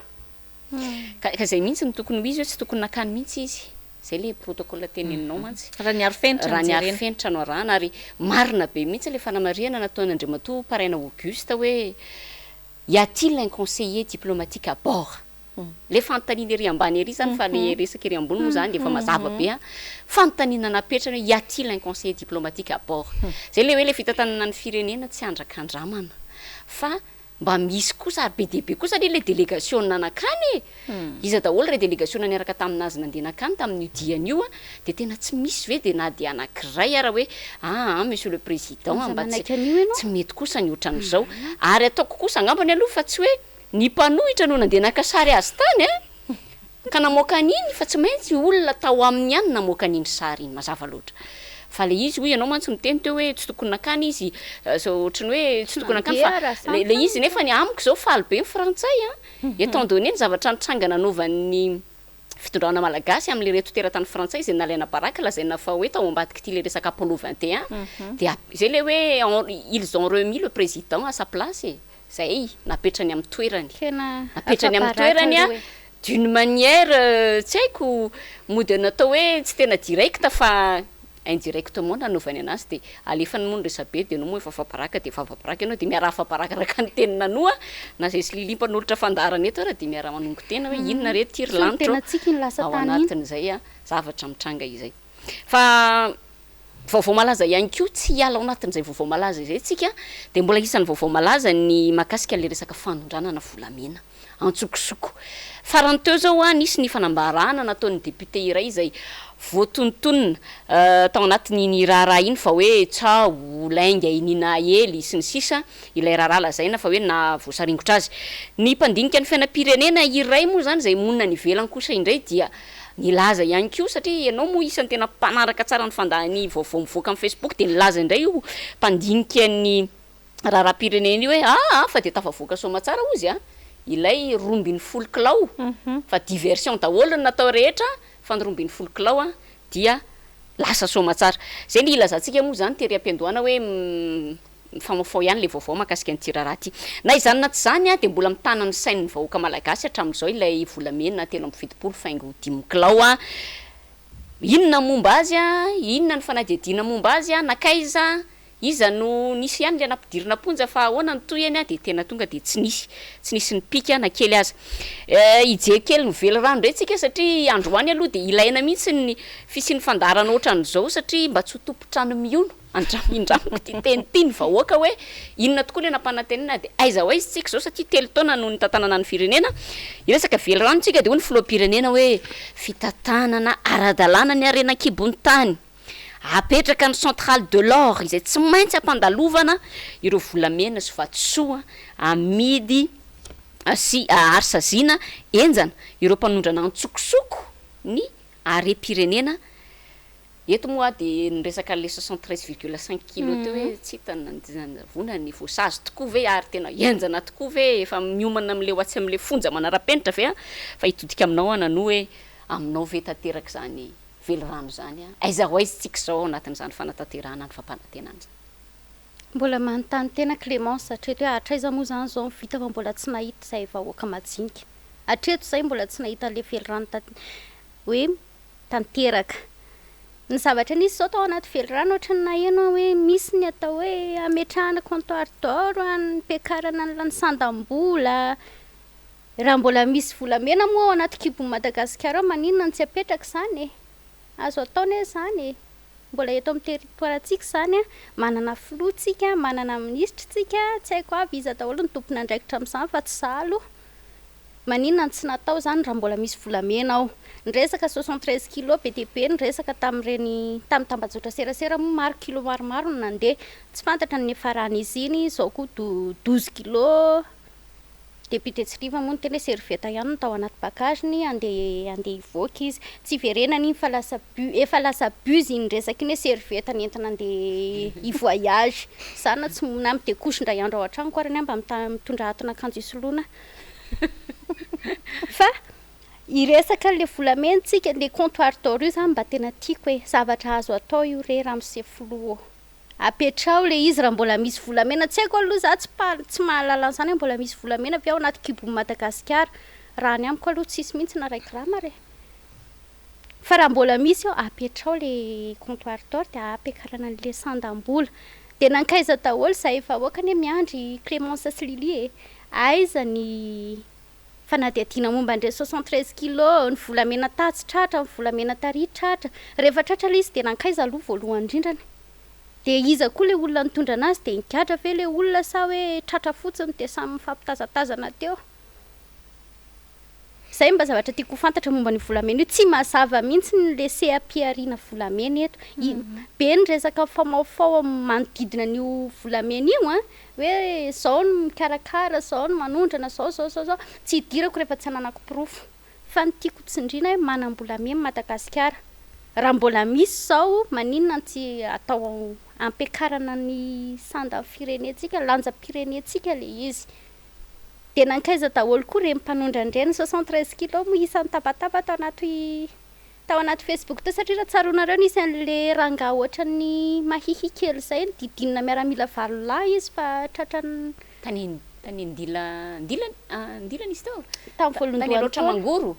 ka zay mihitsy ny tokony ho izy hoe tsy tokony nakany mihitsy izy zay le protocole teneninao mantsy raha ny ary fenitra no arahana ary marina be mihitsy le fanamariana nataon'Andriamatoa paraina Auguste hoe y a-t-il un conseiller diplomatique à bord le fanontaniana ery ambany ery zany fa le resaka ery ambony moa zany de efa mazava be fanontaniana napetrana y a-t-il un conseiller diplomatique à bord zay le hoe le fitantanana ny firenena tsy andrakandramana fa mba misy kosa ary be deaibe kosa le délégation nanakany iza daholo re délégation niaraka taminazy nandeha nakany tamin'ny diany io de tena tsy misy ve de na de anankiray ara hoe monsieur le président mba tsy mety kosa ny ohatran'izao ary ataoko kosa angambany aloha fa tsy hoe ny mpanohitra no nandeha nakasary azy tany ka namoaka an'iny fa tsy maintsy olona tao amin'ny ihany namoaka an'iny sary iny mazava loatra fa le izy hoe ianao mantsy miteny teo hoe tsy tokony nakany izy ohatrany hoe tsy tokony nakany fa le izy nefa ny amiko zao faly be ny frantsay étant donné ny zavatra nitranga nanaovan'ny fitondrana malagasy amin'le reto teratany frantsay izay nalaina baraka lazaina fa hoe tao ambadiky ty le resaka Apollo 21 de zay le hoe ils ont remis le président à sa place zay napetrany amin'ny toerany napetrany amin'ny toerany d'une manière tsy haiko mody natao hoe tsy tena direct fa indirectement nanaovany anazy de alefa ny moa ny resabe de anao moa efa faparaka de faparaka anao de miara faparaka ny tenina anoa na zay sy lilimpan'olotra fandarana eto raha de miara manongo tena hoe inona re tiry lanitra tenatsika ny lasa ao tany anatin'izay a zavatra mitranga izay fa vaovao malaza ihany koa tsy hiala ao anatin'izay vaovao malaza izay tsika de mbola isan'ny vaovao malaza ny mahakasika le resaka fanondranana volamena antsokosoko farany teo zao a nisy ny fanambarana nataon'ny député iray izay voatontonona tao anatin'iny raharaha iny fa hoe tsao lainga inina ely sy ny sisa ilay raharaha lazaina fa hoe na voasaringotra azy ny mpandinika ny fiainam-pirenena iray moa zany zay monina ny velany kosa indray dia nilaza ihany koa satria ianao moa isan'ny tena mpanaraka tsara ny fandahany vaovao mivoaka amin'ny Facebook de nilaza indray io mpandinika ny raharaha-pirenena io hoe fa de tafavoaka soma tsara ozy ilay 12 kilao fa diversion daholo natao rehetra fa ny 12 kilao dia lasa soma tsara zay ny ilazantsika moa zany tery am-piandohana hoe famafao ihany le vaovao mahakasika ny tiraraha ty na izany na tsy zany de mbola mitana ny sain'ny vahoaka malagasy hatramin'izao ilay volamena 370 faingo 10 kilao inona momba azy inona ny fanadihadiana momba azy nakaiza iza no nisy ihany le anampidirina ponja fa ahoana ny toy eny de tena tonga de tsy nisy ny pika na kely azy ijekely novely rano ndray tsika satria androany aloha de ilaina mihitsy ny fisiany fandarana ohatran'izao satria mba tsy ho tompotrano miono andramindramo ty tenitiny vahoaka hoe inona tokoa le nampanantenina de aiza ho aizy tsika zao satria telo taona no ny tantanana ny firenena iresaka vely rano tsika de ho ny filoha-pirenena hoe fitantanana ara-dalàna ny arena-kibony tany apetraka ny centrale de l'or izay tsy maintsy ampandalovana ireo volamena sy vatosoa amidy sy arsazina enjana ireo mpanondrana antsokosoko ny are-pirenena eto moa de nyresaka le 73,5 kilo teo hoe tsy hitany vonany voasazy tokoa ve ary tena enjana tokoa ve efa miomana am'le hoatsy am'le fonja manara-penitra ve fa hitodika aminao anano hoe aminao ve tanteraka zany vely rano zany aiza ho aizy tsika zao anatin'izany fanatanterahana ny fampanantenana zany mbola manontany tena Clémence hatreto hoe hatraiza moa zany zao vita fa mbola tsy nahita zay vahoaka majinika hatreto zay mbola tsy nahita le vely rano hoe tanteraka ny zavatra nisy zao tao anaty vely rano ohatra na eno hoe misy ny atao hoe ametrahana comptoir d'or ny mpiakarana ny sandam-bola raha mbola misy volamena moa ao anaty kibony Madagasikara maninona tsy apetraka zany azo ataony zany mbola eto amin'ny territoirantsika zany manana filohantsika manana ministritsika tsy haiko avy iza daholo ny tompona andraikitra amin'izany fa tsy zalo maninona tsy natao zany raha mbola misy volamena ao ny resaka 73 kilo PDP ny resaka tamin'ny tambazotra serasera moa maro kilo maromaro no nandeha tsy fantatra ny faran'izy iny zao koa 12 kilo député Tsiriva moa ny tena servieta ihany no tao anaty bagageny andeha hivoaka izy tsy verenany iny efa lasa bus iny resaka iny hoe servieta nentina andeha hivoyage zany na tsy namy de kosindray andro ao an-trano koa reny mba mitondra atona akanjo isoloana fa iresaka le volamentsika le comptoir d'or io zany mba tena tiako hoe zavatra azo atao io re raha mise filoha apetrao le izy raha mbola misy volamena tsy haiko aloha za tsy mahalala an'izany hoe mbola misy volamena avy ao anaty kibony Madagasikara raha ny amiko aloha tsisy mihitsy na raiky rama re fa raha mbola misy ao apetrao le comptoir d'or de ampiakarana an'le sandam-bola de nankaiza daholo zay vahoaka ny miandry Clémence sy Lily aiza ny fanadihadiana momba andre 73 kilo ny volamena tatsy tratra ny volamena tary tratra rehefa tratra le izy de nankaiza aloha voalohany indrindrany de iza koa le olona nitondra anazy de nigadra ve le olona sa hoe tratra fotsiny de samy mifampitazatazana teo zay mba zavatra tiako fantatra momba ny volamena io tsy mazava mihitsy ny le seapariana volamena eto be ny resaka famafao manodidina n'io volamena io hoe zao no mikarakara zao no manondrana zao tsy hidirako rehefa tsy ananako pirofo fa ny tiako tsindrina hoe manam-bolamena Madagasikara raha mbola misy zao maninona tsy atao ampiakarana ny sanda firenetsika lanjam-pirenetsika le izy de nankaiza daholo koa re mpanondrandreny 73 kilo moa isan'ny tabataba tao anaty Facebook teo satria raha tsaronareo nisy an'le ranga ohatran'ny mahihy kely zay didinina miaramila valolahy izy fa tratrany tany ndilany izy teo tamin'ny loatra mangoro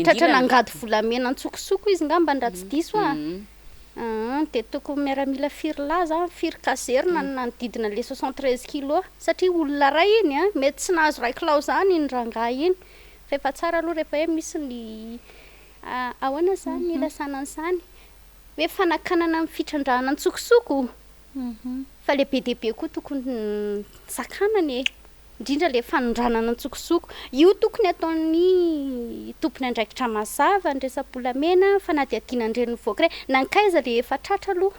tratrany angady volamena antsokosoko izy ngamba ndratsy diso de tokony miaramila firy laza firy kazerina nanodidina le 73 kilo satria olona ray iny a mety tsy nahazo 2 kilao zany iny rangahy iny fa efa tsara aloha rehefa hoe misy ny ahoana zany ny lasanany zany hoe fanakanana amin'ny fitrandrahana antsokosoko fa le be deaibe koa tokony sakanany indrindra le fanondranana antsokosoko io tokony ataon'ny tompony andraikitra mazava ny resabolamena fa na de adianandreny voaka ray nankaiza le efa tratra aloha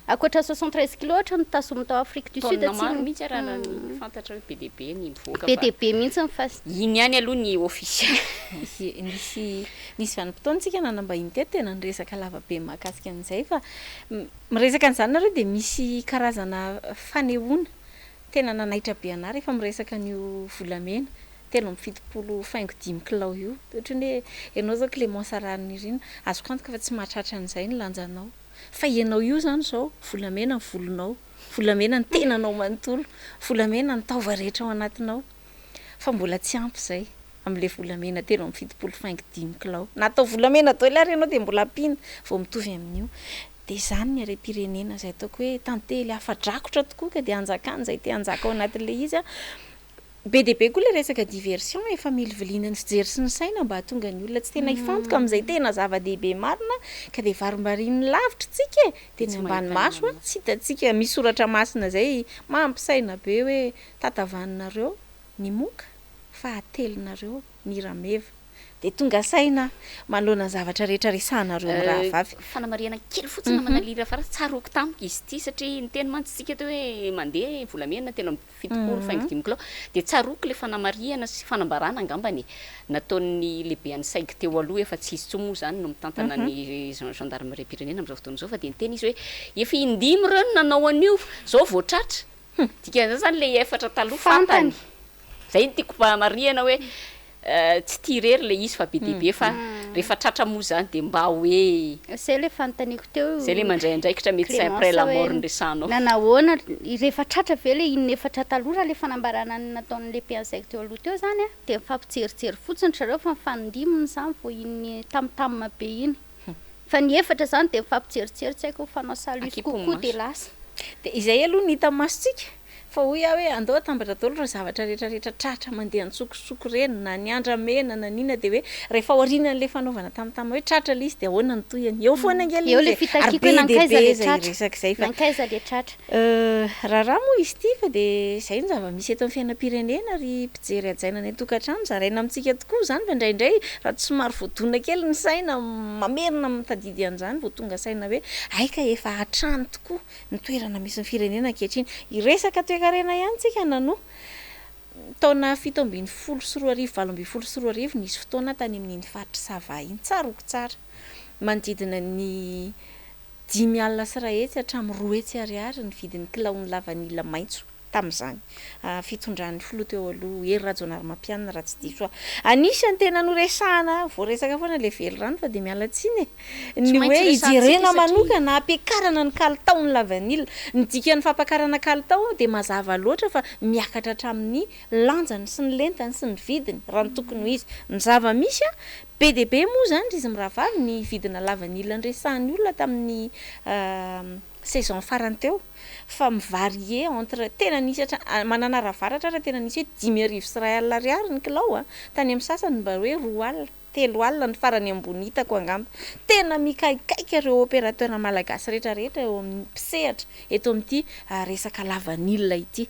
akoatra 73 kilo ohatra no tasominy tao Afrique du Sud mihitsy raha fantatra hoe be deaibe ny mivoaka be deaibe mihitsy fa iny ihany aloha ny officiel nisy vanim-potoantsika nanambahiny teto tena nyresaka lavabe mahakasika an'izay fa miresaka an'izany nareo dia misy karazana fanehoana tena nanaitra be ana rehefa miresaka an'io volamena 7.5 kilao io ohatra ny hoe ianao zao Clémence Arariny irina azo kantoka fa tsy mahatratra an'izay ny lanjanao fa ianao io zany zao volamena ny volonao volamena ny tenanao manontolo volamena ny taova rehetra ao anatinao fa mbola tsy ampy izay amin'le volamena 7.5 kilao natao volamena atao ilay ianao dia mbola ampina vao mitovy amin'io dia izany ny harem-pirenena izay ataoko hoe tantely afa-drakotra tokoa ka dia anjakany izay te anjaka ao anatin'le izy a be deaibe koa le resaka diversion efa miliviliana ny fijery sy ny saina mba hahatonga ny olona tsy tena hifantoka amin'izay tena zava-dehibe marina ka dia varimbariny lavitra tsika dia ny ambany maso a tsy hitantsika misy soratra masina izay mampisaina be hoe tatavanareo ny moka fa hatelinareo ny rameva dia tonga saina manoloana zavatra rehetra resahanareo raha vavy fanamariana kely fotsiny manalira fa tsaroko tamika izy ity satria ny teny mantsitsika teo hoe mandeha volamena tena 7.5 kilao dia tsaroko le fanamariana sy fanambarana angambany nataon'ny lehibe any saiko teo aloha efa tsy izy tsoa moa zany no mitantana ny gendarmerie pirenena amin'izao fotoana izao fa dia ny teny izy hoe efa indimy ireo no nanao an'io zao voatratra dikan'izany zany le efatra taloha fantany zay ny tiako mariana hoe tsy tirery le izy fa be deaibe fa rehefa tratra moa zany dia mba hoe zay le fanontaniako teo zay le mandray andraikitra mety sy après la mort ny resanao nanahoana rehefa tratra ve le iny efatra taloha raha le fanambarana nataon'ny lehibe an'izay teo aloha teo zany a dia mifampijerijery fotsiny zareo fa mifanindiminy zany vao iny tamtamina be iny fa ny efatra zany dia mifampijerijery tsy haiko fanao salusy kokoa dia lasa dia izay aloha ny hita masitsika fa hoy aho hoe andao atambatra daholo ireo zavatra rehetrarehetra tratra mandeha ntsokosoko reny na ny andramena na nina dia hoe rehefa aorianan'le fanaovana tamtama hoe tratra le izy dia ahoana ny toyany eo foana angely eo le fitakiko hoe nankaiza le tratra resaka izay fa nankaiza le tratra raharaha moa izy ity fa dia izay ny zava-misy eto amin'ny fiainam-pirenena ry mpijery ajaina ny tokantrano zaraina amintsika tokoa zany fa indraindray raha tsy somary voadona kely ny saina mamerina mitadidy an'izany vao tonga saina hoe aika efa hatrany tokoa ny toerana misy ny firenena ankehitriny iresaka karena ihany tsika nano taona 7.4 7.4 nisy fotoana tany amin'iny faritra Sava iny tsaroko tsara manodidina ny 5 alina sy iray hetsy hatramin'ny 2 hetsy ariary ny vidin'ny kilaon'ny lavanila maitso tamin'izany fitondran'ny filoha teo aloha hery rajonary mampianina raha tsy diso anisany tena noresahana vao resaka foana le velorano fa dia miala tsiny ny hoe ijerena manokana ampiakarana ny kalitao ny lavanila ny dikan'ny fampakarana kalitao dia mazava loatra fa miakatra hatramin'ny lanjany sy ny lentany sy ny vidiny raha ny tokony ho izy ny zava-misy a be deaibe moa zany izy mirahavavy ny vidina lavanila ny resahan'ny olona tamin'ny saison farany teo fa mivarie entre tena nisy mananaravaratra raha tena nisy hoe 5 sy 1 alina ariary ny kilao a tany amin'ny sasany mba hoe 2 alina 3 alina ny farany ambony hitako angamba tena mikaikaika ireo opérateur malagasy rehetrarehetra eo amin'ny mpisehatra eto amin'ity resaka lavanila ity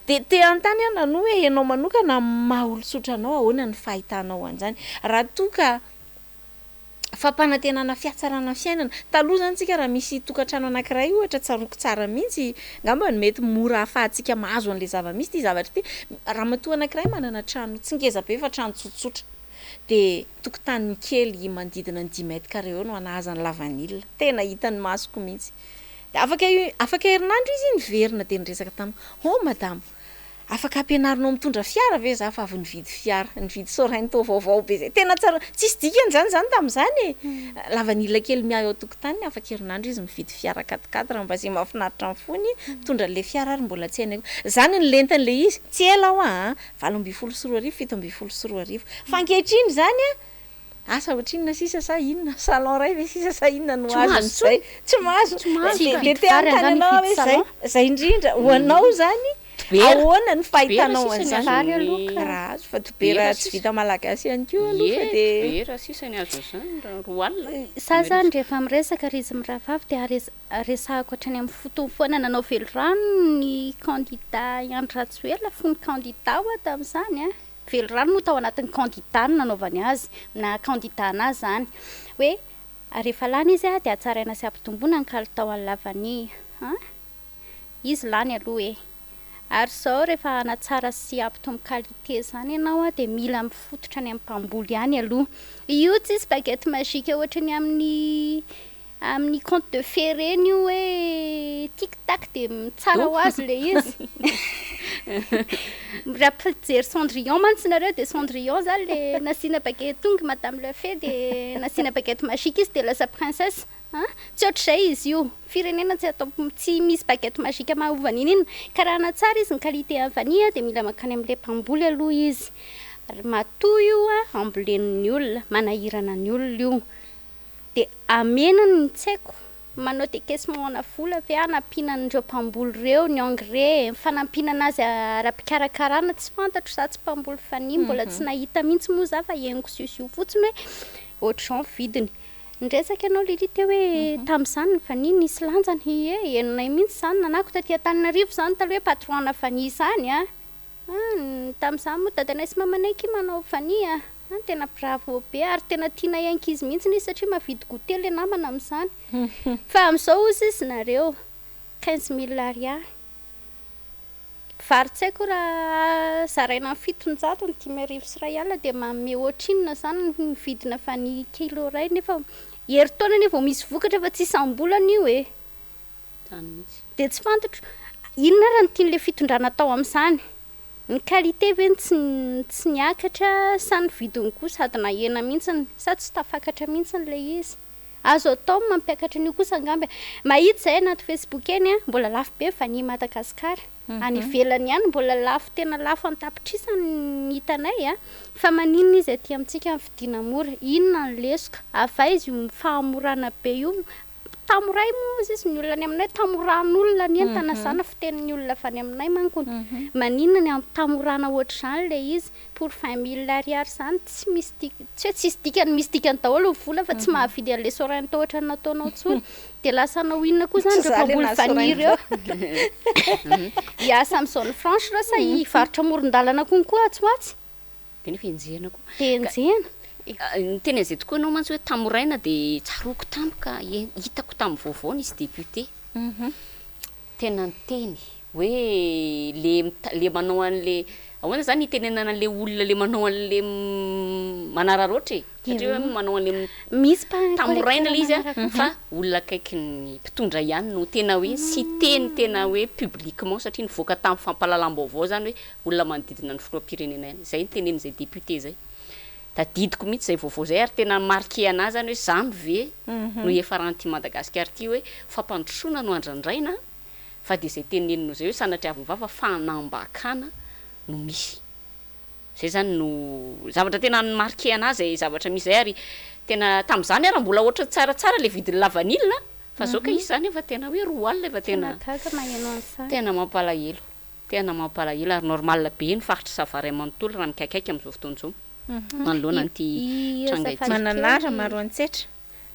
dia te antany ana no hoe ianao manokana maha-olon-tsotranao ahoana ny fahitanao an'izany raha toka fampanantenana fiatsarana fiainana taloha zany tsika raha misy tokantrano anankiray ohatra tsaroko tsara mihitsy ngamba ny mety mora ahafahantsika mahazo an'le zava-misy ity zavatra ity raha matoa anankiray manana trano tsy ngeza be fa trano tsotsotra dia tokotany kely manodidina ny 10 mètres carré eo no anahazany lavanila tena hitan'ny masoko mihitsy dia afaka herinandro izy niverina dia niresaka taminy madamo afaka ampianarinao mitondra fiara ve za fa avy nividy fiara nividy sorainy tao vaovao be zay tena tsara tsisy dikany zany tamin'izany lavanila kely miahy ao tokotany afaka herinandro izy mividy fiara 4x4 raha mba zay mahafinaritra amin'ny fony mitondra le fiara ary mbola tsy hainako zany ny lentan'le izy tsy ela ho 7.4 7.4 fa ankehitriny zany asa ohatrinona sisa sa inona salon ray ve sisa sa inona no azon'izay tsy mahazo de teantany anao hoe zay indrindra ho anao zany ahoana ny fahitanao an'izany raha azo fa tobera tsy vita malagasy ihany koa aloha fa de raha sisany azo zany roa alina sa zany rehefa miresaka rizy miravavy de resahako hatrany amin'ny fotoana foana nanao velorano ny candidat Andratsoela fony candidat oa tamin'izany a velorano moa tao anatin'ny candidat no nanaovany azy na candidat anazy zany hoe rehefa lany izy a de atsaraina sy ampitomboina ny kalitao any lavany izy lany aloha ary zao rehefa anatsara sy ampitombo qualité zany ianao a de mila mifototra any amin'ny mpamboly ihany aloha io tsisy baguette magique ohatrany amin'ny conte de fée reny io hoe tic tac de tsara ho azy le izy raha pijery Cendrillon mantsy nareo de Cendrillon zany le nasiana baguette tonga madame le fée de nasiana baguette magique izy de lasa princesse tsy ohatr'izay izy io firenena tsy misy baguette magique mahovany iny karaha anatsara izy ny qualité avania de mila makany amin'le mpamboly aloha izy matoa io a ambolen'ny olona manahirana ny olona io de amenany ny tsaiko manao décaissement ana vola ve anampinan'ireo mpamboly reo ny engrais fanampinana azy ara-pikarakarana tsy fantatro za tsy mpamboly fany mbola tsy nahita mihitsy moa za fa henoko siosio fotsiny hoe ohatran vidiny nresaka anao lili teo hoe tamin'izany ny fany nisy lanjany henonay mihitsy zany nanako taty Antananarivo zany taloha hoe patron-na fany zany tamin'izany moa dadanay sy mamanay manao fany tena bravo be ary tena tiana ankizy mihitsy izy satria mavidy goûter le namana amin'izany fa amin'izao ozy izy nareo 15 000 ariary varitsaiko raha zaraina 700 ny 5,000 sy ray alina de manome ohatrinona zany ny vidina fany kilo ray nefa heritaona ny vao misy vokatra fa tsy isam-bolana io de tsy fantatro inona raha ny tian'le fitondrana tao amin'izany ny qualité ve tsy niakatra sa ny vidiny koa sady nahena mihitsy sa tsy tafakatra mihitsy le izy azo atao mampiakatra an'io kosa angamba mahita zay anaty Facebook eny mbola lafo be fany Madagasikara any ivelany ihany mbola lafo tena lafo antapitrisany hitanay fa maninona izy aty amintsika fidiana mora inona ny lesoka afa izy io fahamorana be io tamoray moa izy ny olona ny aminay tamoran'olona ny entana zana fitenin'ny olona fa ny aminay mankony maninona ny tamorana ohatr'izany le izy pour 20 000 ariary zany tsy misy tsy tsisy dikany misy dikany daholo vola fa tsy mahavidy an'le sorainta ohatra nataonao tsony de lasa anao inona koa zany reo mpamboly vaniry eo hiasa amin'izao franche ra sa hivarotra moron-dalana konkoa atsoatsy de nefa enjehana koa de enjehana ny tena izay tokoa anao mantsy hoe tamoraina de tsaroko tampoka hitako tamin'ny vaovao nisy député tena ny teny hoe le manao an'le ahoana zany itenenana an'le olona le manao an'le manararoatra satria hoe manao an'le misy tamoraina le izy fa olona akaiky ny mpitondra ihany no tena hoe sy teny tena hoe publiquement satria nivoaka tamin'ny fampahalalam-baovao zany hoe olona manodidina ny filoam-pirenena ihany zay ny tenen'izay député zay tadidiko mihitsy zay vaovao zay ary tena marqué anazy zany hoe zany ve no efaranty Madagasikara ty hoe fampandrosoana no andrandraina fa de zay teneninao zay hoe sanatriaviny vava fanambakana no misy zay zany no zavatra tena marqué anazy zay zavatra misy zay ary tena tamin'izany ary mbola ohatra tsaratsara le vidiny lavanilina fa zao ka izy zany efa tena hoe roa alina efa tena mampalahelo ary normal be ny faritra savary manontolo raha mikakaiky amin'izao fotoana zao manoloana an'ity tranga ity mananara maro antsetra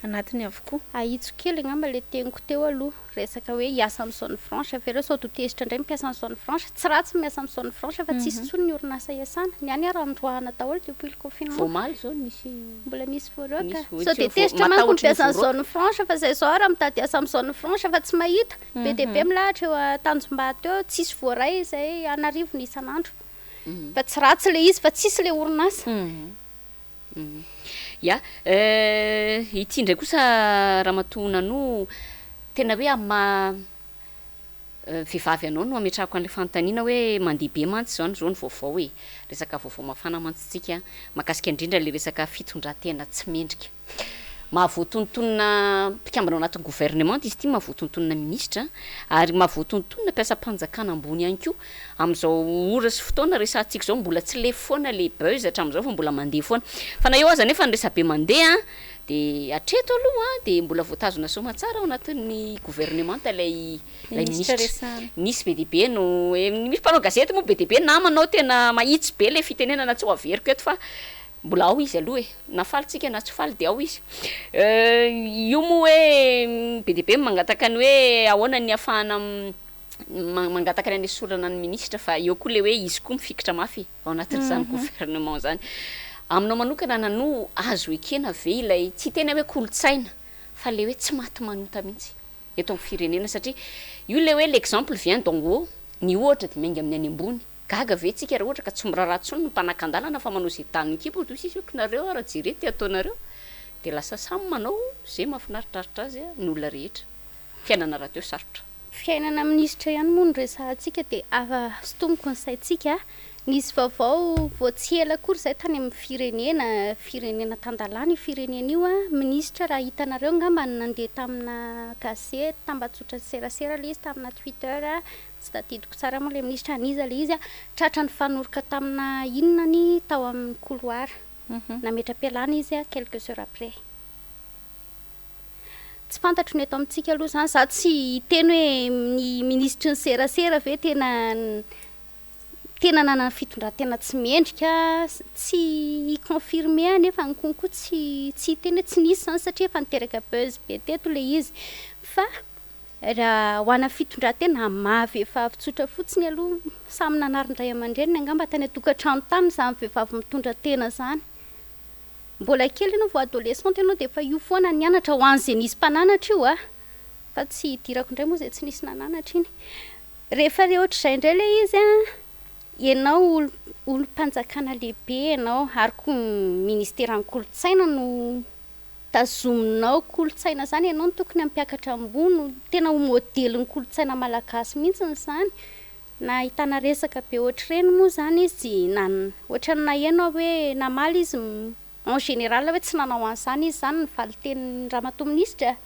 anatiny avokoa ahitso kely angamba le teniko teo aloha resaka hoe hiasa amin'ny zone franche fa ireo sao totezitra indray mipiasa amin'ny zone franche tsy ratsy miasa amin'ny zone franche fa tsisy tsony ny orinasa iasana ny any ary androahana daholo depuis le confinement vomaly zao misy mbola misy voaroaka sao tetezitra manko mipiasa amin'ny zone franche fa zay zao raha mitady asa amin'ny zone franche fa tsy mahita be de be milahatra eo Tanjombato eo tsisy voaray zay anarivo ny isan'andro fa tsy ratsy le izy fa tsisy le orinasa ya ity ndray kosa raha no tena hoe amma vehivavy anao no ametrahako an'le fanontaniana hoe mandeha be mantsy zao ny vaovao hoe resaka vaovao mafana mantsy tsika makasika indrindra le resaka fitondratena tsy mendrika mahavoatontonona mpikambana ao anatin'ny gouvernement izy ity mahavoatontonona ministra ary mahavoatontonona mpiasa-panjakana ambony ihany koa amin'izao ora sy fotoana resantsika zao mbola tsy le foana le buzz hatramin'izao fa mbola mandeha foana fa na eo aza nefa ny resabe mandeha de atreto aloha de mbola voatazona soma tsara ao anatin'ny gouvernement lay ministra nisy be deaibe no misy mpanao gazety moa be deaibe namanao tena mahitsy be le fitenenana tsy ho averiko eto fa mbola ao izy aloha na falitsika na tsy faly de ao izy io moa hoe be deaibe mangataka ny hoe ahoana ny afahana mangataka ny anesorana ny ministra fa eo koa le hoe izy koa mifikitra mafy ao anatin'izany gouvernement zany aminao manokana nano azo ekena ve ilay tsy tena hoe kolotsaina fa le hoe tsy maty manota mihitsy eto amin'ny firenena satria io le hoe l'exemple vient d'en haut ny ohatra de mainga amin'ny any ambony gaga ve tsika raha ohatra ka tsy miraratsony no mpanakandalana fa manao zay tany kipo do sisy okinareo ara jere ty ataonareo de lasa samy manao zay mahafinaritraritra azy ny olona rehetra fiainana raha teo sarotra fiainana ministra ihany moa ny resantsika de sotomoko ny saintsika nisy vaovao vao tsy ela kory zay tany amin'ny firenena tandalany firenena io ministra raha hitanareo ngamba nandeha tamina gazety tambatsotra serasera le izy tamina Twitter tsy tadidiko tsara moa le ministra aniza le izy tratra ny fanoroka tamina inona ny tao amin'ny couloir nametra-pialana izy quelques heures après tsy fantatro ny eto amintsika aloha zany za tsy teny hoe ny ministra ny serasera ve tena nanana fitondran-tena tsy mendrika tsy confirmé nefa ny konko tsy teny hoe tsy nisy zany satria efa niteraka buzz be teto le izy fa raha ho ana fitondran-tena mahavehivavy tsotra fotsiny aloha samy nanarindray aman-dreniny angamba tany atokantrano tany samy vehivavy mitondra tena zany mbola kely ianao vao adolescente ianao de efa io foana nianatra ho an'izay nisy mpananatra io fa tsy hidirako indray moa zay tsy nisy nananatra iny rehefa re ohatr'izay indray le izy ianao olo-mpanjakana lehibe ianao ary koa ministera ny kolotsaina no tazominao kolotsaina zany ianao no tokony ampiakatra ambony tena ho modely ny kolotsaina malagasy mihitsy zany na hitana resaka be ohatr'ireny moa zany izy ohatrany na ianao hoe namaly izy en général hoe tsy nanao an'izany izy zany ny valiteny ramatoa ministra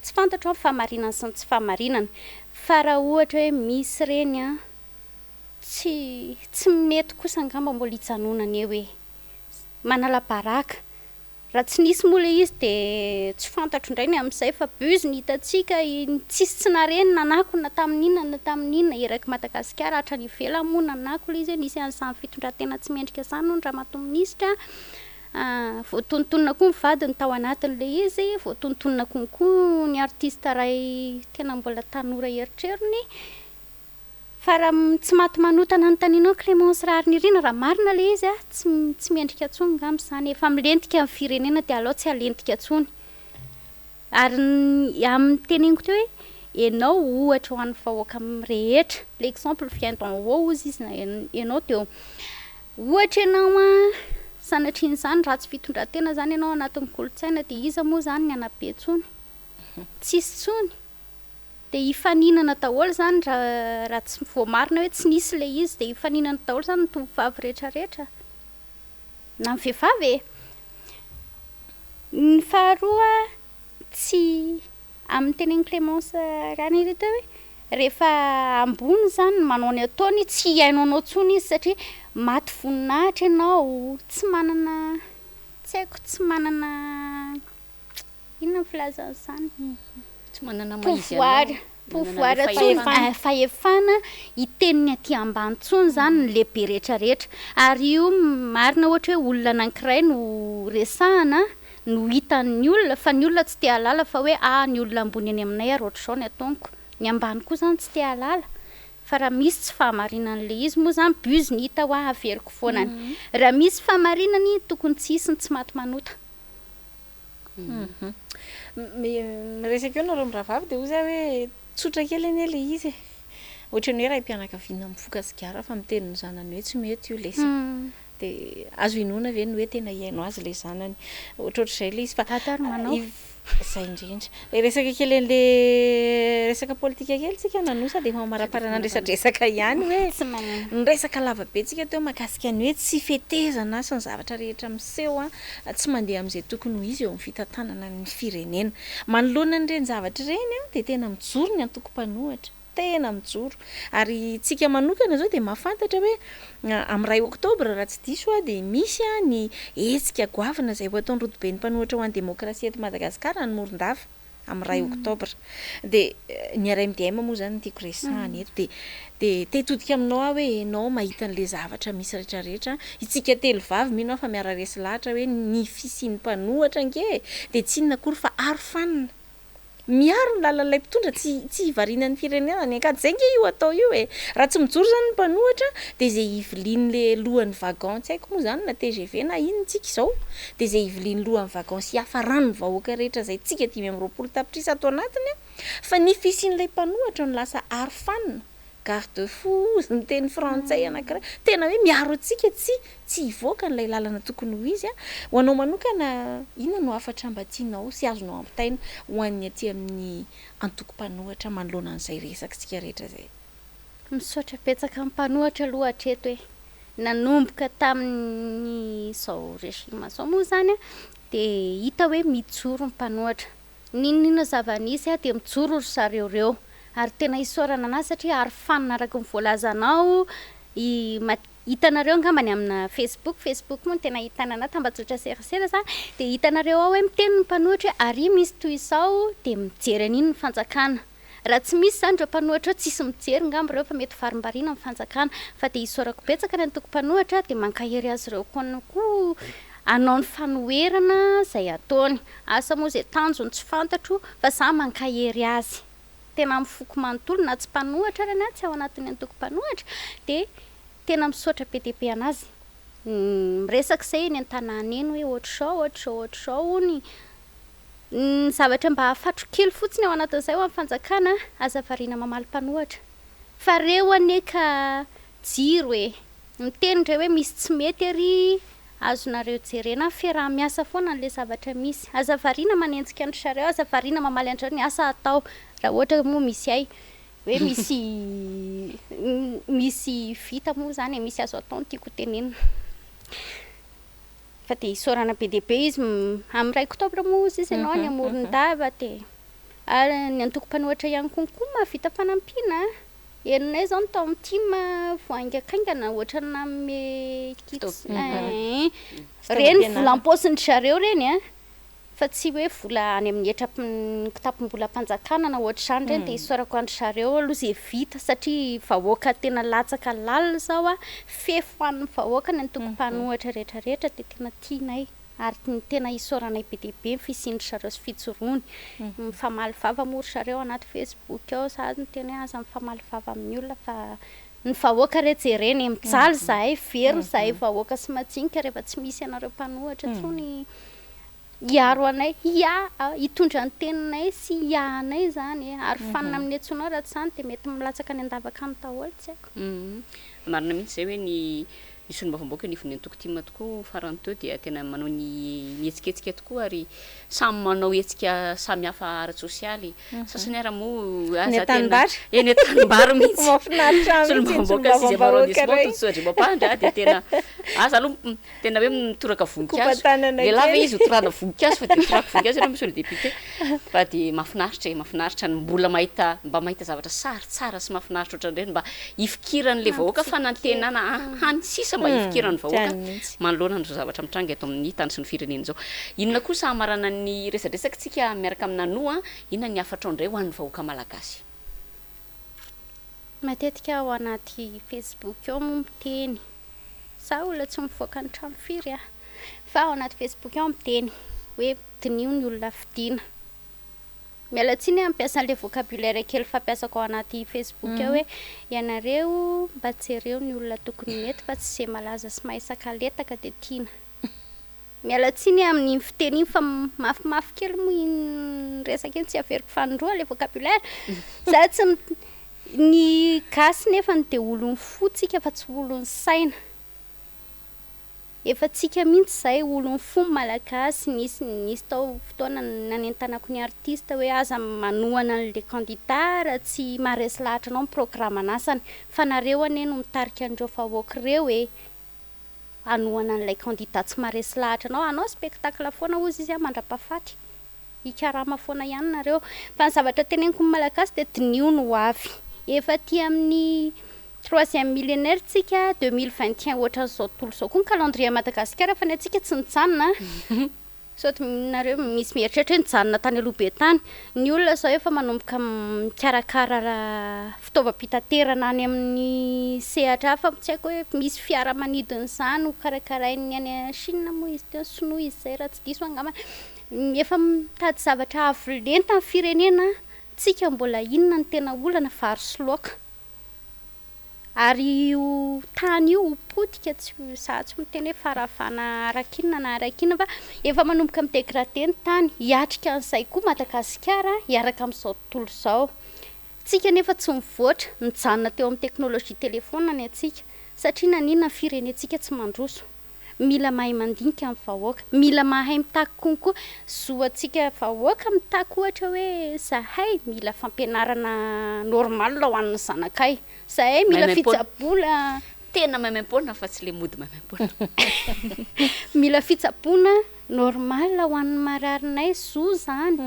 tsy fantatro fa marinana sy tsy famarinana fa raha ohatra hoe misy reny tsy mety kosa angamba mbola hijanonana eo hoe manala-baraka raha tsy nisy moa le izy de tsy fantatro indray ny amin'izay fa buz ny hitatsika tsisy tsy nareny nanako na tamin'inona eraky Madagasikara hatra ny ivela moa nanako le izy nisy an'izany fitondran-tena tsy mendrika zany no ny ramatoa ministra voatontonona koa mivadiny tao anatin'le izy voatontonona konkoa ny artiste ray tena mbola tanora eritrerony fa raha tsy maty manotana ny taninao Clémence rary nirina raha marina le izy tsy mendrika atsony ngamby zany efa milentika amin'ny firenena de alao tsy alentika atsony ary amin'ny teneniko teo hoe ianao ohatra ho an'ny vahoaka rehetra l'exemple vient d'en haut ozy izy ianao teo ohatra ianao sanatriny zany raha tsy fitondran-tena zany ianao anatin'ny kolotsaina de iza moa zany ny anabe tsony tsisy tsony de hifaninana daholo zany raha tsy voamarina hoe tsy nisy le izy de hifaninana daholo zany ny tovovavy rehetrarehetra na ny vehivavy ny faharoa tsy amin'ny tenen'ny Clémence rany ireto hoe rehefa ambony zany manao ny ataony tsy hainao tsony izy satria maty voninahitra ianao tsy manana tsy haiko tsy manana inona ny filazana zany tsy manana pouvoir fahefana hiteniny aty ambany tsony zany ny lehibe rehetrarehetra ary io marina ohatra hoe olona anankiray no resahana no hitan'ny olona fa ny olona tsy te halala fa hoe ny olona ambony any aminay ary ohatr'izao ny ataoniko ny ambany koa zany tsy te halala fa raha misy tsy fahamarinan'le izy moa zany buz ny hita hoa averiko foanany raha misy fahamarinany tokony tsy hisy ny tsy maty manota resaka eo nareo miravavy de oza hoe tsotra kely eny le izy ohatrany hoe raha mpianakaviana mifoka sigara fa miteniny zanany hoe tsy mety io lesa de azo inona ve ny hoe tena iaino azy le zanany ohatrohatr'izay le izy fa Zay indrindra le resaka kely an'le resaka politika kely tsika nanosa de mamaraparana resadresaka ihany hoe nyresaka lavabe tsika teo mahakasika ny hoe tsy fetezana sy ny zavatra rehetra miseho a tsy mandeha amin'izay tokony ho izy eo amin'ny fitantanana ny firenena manoloana n'ireny zavatra ireny a de tena mijoro ny antoko-panohatra tena mijoro ary tsika manokana zao de mahafantatra hoe amin'ny 2 oktobra raha tsy diso a de misy a ny hetsika goavana izay ho ataon'ny rodoben'ny mpanohatra ho an'ny demokrasia eto Madagasikara ny Morondafa amin'ny 2 oktobra de ny RMDM moa zany tiako resahana eto de tetodika aminao hoe enao mahita an'le zavatra misy rehetrarehetra itsika telo vavy mino aho fa miara resy lahatra hoe ny fisian'ny mpanohatra ange de tsy inona akory fa arofanina miaro ny lalan'ilay mpitondra tsy hivarinan'ny firenena ny ankady zay nge io atao io e raha tsy mijoro zany ny mpanohatra de zay ivilian'le lohan'ny vagon tsy haiko moa zany na TGV na inontsika izao de zay ivilian'ny lohan'ny vagon sy hafarany ny vahoaka rehetra zay tsika 520 tapitrisa ato anatiny fa ny fisian'ilay mpanohatra no lasa arofanina garde-fou ny teny frantsay anankiray tena hoe miaro atsika tsy hivoaka n'ilay lalana tokony ho izy a ho anao manokana inona no afatra mba tianao sy azonao ampitaina ho an'ny aty amin'ny antoko-panohatra manoloana an'izay resaka tsika rehetra zay misaotra petsaka amin'ny mpanohatra aloha hatreto hoe nanomboka tamin'ny zao régime zao moa zany a de hita hoe mijoro ny mpanohatra ninona zava-nisy a de mijoro ry zareo reo ary tena isaorana anazy satria ary fanina araka ny voalazanao hitanareo angambany amina Facebook moa tena hitana ana tambazotra serasera zany de hitanareo ao hoe miteny ny mpanohatra ary misy toy izao de mijery an'iny ny fanjakana raha tsy misy zany reo mpanohatra tsisy mijery ngamba reo fa mety varimbarina ny fanjakana fa de isaorako betsaka ny antoko-mpanohatra de mankahery azy reo koa anao ny fanoherana zay ataony asa moa zay tanjony tsy fantatro fa za mankahery azy tena mifoko manontolo na tsy mpanohatra rany a tsy ao anatin'ny antoko-mpanohatra de tena misaotra be dia be anazy miresaka izay ny an-tanàna eny hoe ohatr'izao ny zavatra mba hafatro kely fotsiny ao anatin'izay ho amin'ny fanjakana aza variana mamaly mpanohatra fa reo aneka jiro hoe miteny ndray hoe misy tsy mety ary azonareo jerena fiaraha-miasa foana n'le zavatra misy aza variana manenjika ny sareo aza variana mamaly andreo ny asa atao raha ohatra moa misy ay hoe misy vita moa zany misy azo atao ny tiako tenenina fa de isaorana be dia be izy amin'ny 2 oktobra moa izy ianao ny Morondava de ary ny antoko-panohatra ihany konkoa mahavita fanampiana erinay zao ny tao amin'ny tima voaingakaingana ohatra name reny volam-paosiny zareo reny a fa tsy hoe vola any amin'ny kitapom-bola mpanjakana na ohatra izany reny de isaorako andry zareo aloha zay vita satria vahoaka tena latsaka lalina zao a fefo an'ny vahoaka ny antoko-panohatra rehetrarehetra de tena tianay ary tena isaoranay be dia be fisiany zareo sy fijoroany mifamaly vava mory zareo anaty Facebook ao sady ny teny aza mifamaly vava amin'ny olona fa ny vahoaka rehetra jereny mijaly zahay very zahay vahoaka sy majinika rehefa tsy misy anareo mpanohatra tsony hiaro anay hitondra ny teninay sy hiahanay zany ary fanina amin'ny antsonao raha tsy zany de mety milatsaka ny andavaka amin'ny daholo tsy haiko marina mihitsy zay hoe ny isony mbavam-boaka nifony antoko-tima tokoa farany teo dia tena manao ny etsiketsika tokoa ary samy manao etsika samy hafa ara-tsosialy sasany ara moa ny tanimbary eny tanimbary mihitsy mafinaritra isony mbavam-boaka sy zay maronismao totsodry mapandra de tena aza aloha tena hoe mitoraka voninkazo lelava izy hotorana voninkazo fa de toraka voninkazo ena misy le député fa de mafinaritra ny mbola mba mahita zavatra tsara sy mafinaritra ohatran'ireny mba ifikiran'le vahoaka fa nantenana hany sisa mba ifikirany vahoaka manoloana ny zavatra mitranga eto amin'ny tany sy ny firenena zao inona kosa amarana ny resadresaka tsika miaraka aminanoa inona ny afatra ndray ho an'ny vahoaka malagasy matetika ao anaty Facebook ao moa miteny za olona tsy mivoaka ny trano firy fa ao anaty Facebook ao miteny hoe dinio ny olona fidiana miala tsiny ampiasa an'le vocabulaire kely fampiasako ao anaty Facebook ao hoe ianareo mba jereo ny olona tokony mety fa tsy zay malaza sy mahisaka letaka de tiana miala tsiny amin'ny fiteny fa mafimafy kely moa resaka iny tsy averiko fanindroa le vocabulaire za tsy ny gasy nefa ny de olony fotsika fa tsy olony saina efa tsika mihitsy zay olony fomba malagasy nisy tao fotoana nanentanako ny artiste hoe aza manohana an'le candidat raha tsy maharesy lahatra anao miprograma anasany fa nareo ane no mitarika an'ireo vahoaka ireo anohana an'ilay candidat tsy maharesy lahatra anao spectacle foana ozy izy mandra-pahafaty ikarama foana ihany nareo fa ny zavatra teneniko ny malagasy de dinio no avy efa ty amin'ny 3e millénaire tsika 2021 ohatran'izao tontolo zao koa ny calendrier Madagasikara fa ny atsika tsy nijanona saoty nareo misy mieritreritra hoe nijanona tany aloha be tany ny olona zao efa manomboka mikarakara fitaovam-pitaterana any amin'ny sehatra fa tsy haiko hoe misy fiara manidina izany ho karakarainy any Chine moa izy teo sinoa izy zay raha tsy diso angamba efa mitady zavatra avo lenta ny firenena tsika mbola inona ny tena olana vary sy laoka ary io tany io potika tsy miteny hoe faravana arakinina na arakinina fa efa manomboka midégradé ny tany hiatrika an'izay koa Madagasikara hiaraka amin'izao tontolo izao tsika nefa tsy mivoatra nijanona teo amin'ny teknôlôjia telefona ny atsika satria naninona ny firenentsika tsy mandroso mila mahay mandinika amin'ny vahoaka mila mahay mitaky konkoa zoantsika vahoaka mitaky ohatra hoe zahay mila fampianarana normal ho an'ny zanakay zahay mila fitsaboana tena mamaimpona fa tsy le mody mamaimpona mila fitsaboana normal ho an'ny mararinay zo zany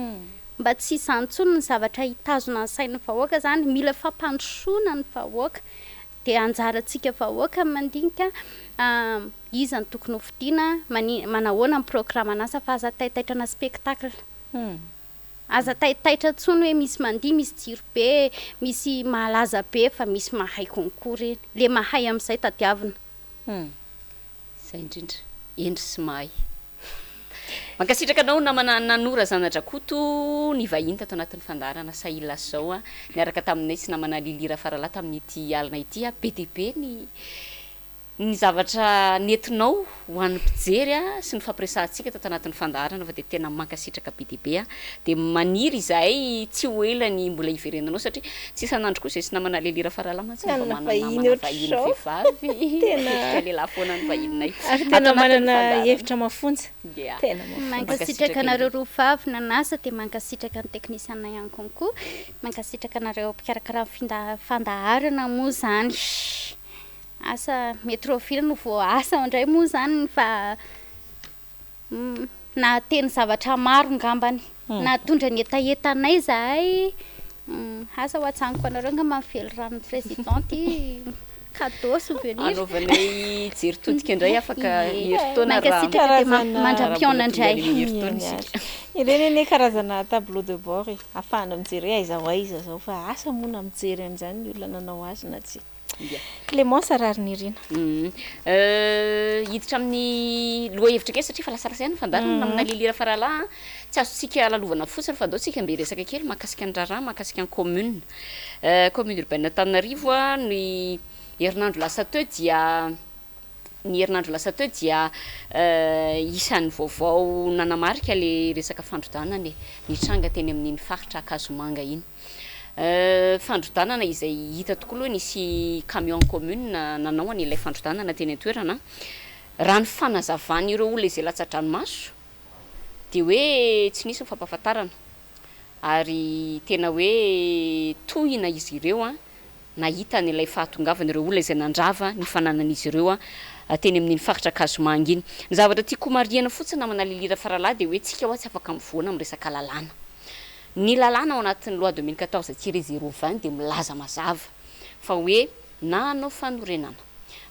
mba tsy izantsony ny zavatra hitazona ny sain'ny vahoaka zany mila fampandrosoana ny vahoaka de anjarantsika vahoaka mandinika iza ny tokony hofidiana manahoana ny programa anasa fa aza taitaitrana spectacle aza taitaitra ntsony hoe misy mandihy misy jiro be misy malaza be fa misy mahay concours reny le mahay amin'izay tadiavina zay indrindra endry sy mahay mankasitraka anao nanora zanadrakoto ny vahiny tato anatin'ny fandarana Sahia Lasa Izao niaraka taminay sy namana lilira farala tamin'ity alina ity be dia be ny zavatra nentinao ho an'ny mpijery sy ny fampiresahantsika tato anatin'ny fandarana fa dia tena mankasitraka be dia be dia maniry izahay tsy ho elany mbola hiverenanao satria tsy isan'andro koa izay sy namana lilira farala mantsy mba manana vahiny vehivavy tena lehilahy foana ny vahininay ary tena manana hevitra mafonja tena mankasitraka nareo roavavy nanasa dia mankasitraka ny teknisiana ihany konkoa mankasitraka nareo mpikarakara fandaharana moa zany asa métroville no vao asa indray moa zany fa na teny zavatra maro ngambany na tondra ny etaetanay zahay asa ho atsaniko anareo nga mavely ranony présidente cadeau souvenir anaovanay jery todika indray afaka heritaona mandram-piona indray ireny ane karazana tableau de bord ahafahana mijery aiza ho aiza zao fa asa mona mijery an'izany ny olona nanao azy na tsy Clémence Ararinirina hiditra amin'ny loha hevitra kely satria fa lasarasa ihany fandarana amina lilira farala tsy azontsika lalovana fotsiny fa dao tsika mbe resaka kely mahakasika ny raharaha mahakasika ny commune urbaine Antananarivo ny herinandro lasa teo dia isan'ny vaovao nanamarika le resaka fandrodanana nitranga teny amin'iny faritra Akazomanga iny fandrodanana izay hita tokoa aloha nisy camion commune nanao an'ilay fandrodanana teny an-toerana raha ny fanazavany ireo olona izay latsa-dranomaso dia hoe tsy nisy fampahafantarana ary tena hoe tohina izy ireo nahita n'ilay fahatongavana ireo olona izay nandrava ny fananan'izy ireo teny amin'ny faritra Akazomanga iny ny zavatra tiako marihana fotsiny namana lilira farala dia hoe tsika tsy afaka mivoana amin'ny resaka lalàna ny lalàna ao anatin'ny loi 2014-020 dia milaza mazava fa hoe na anao fanorenana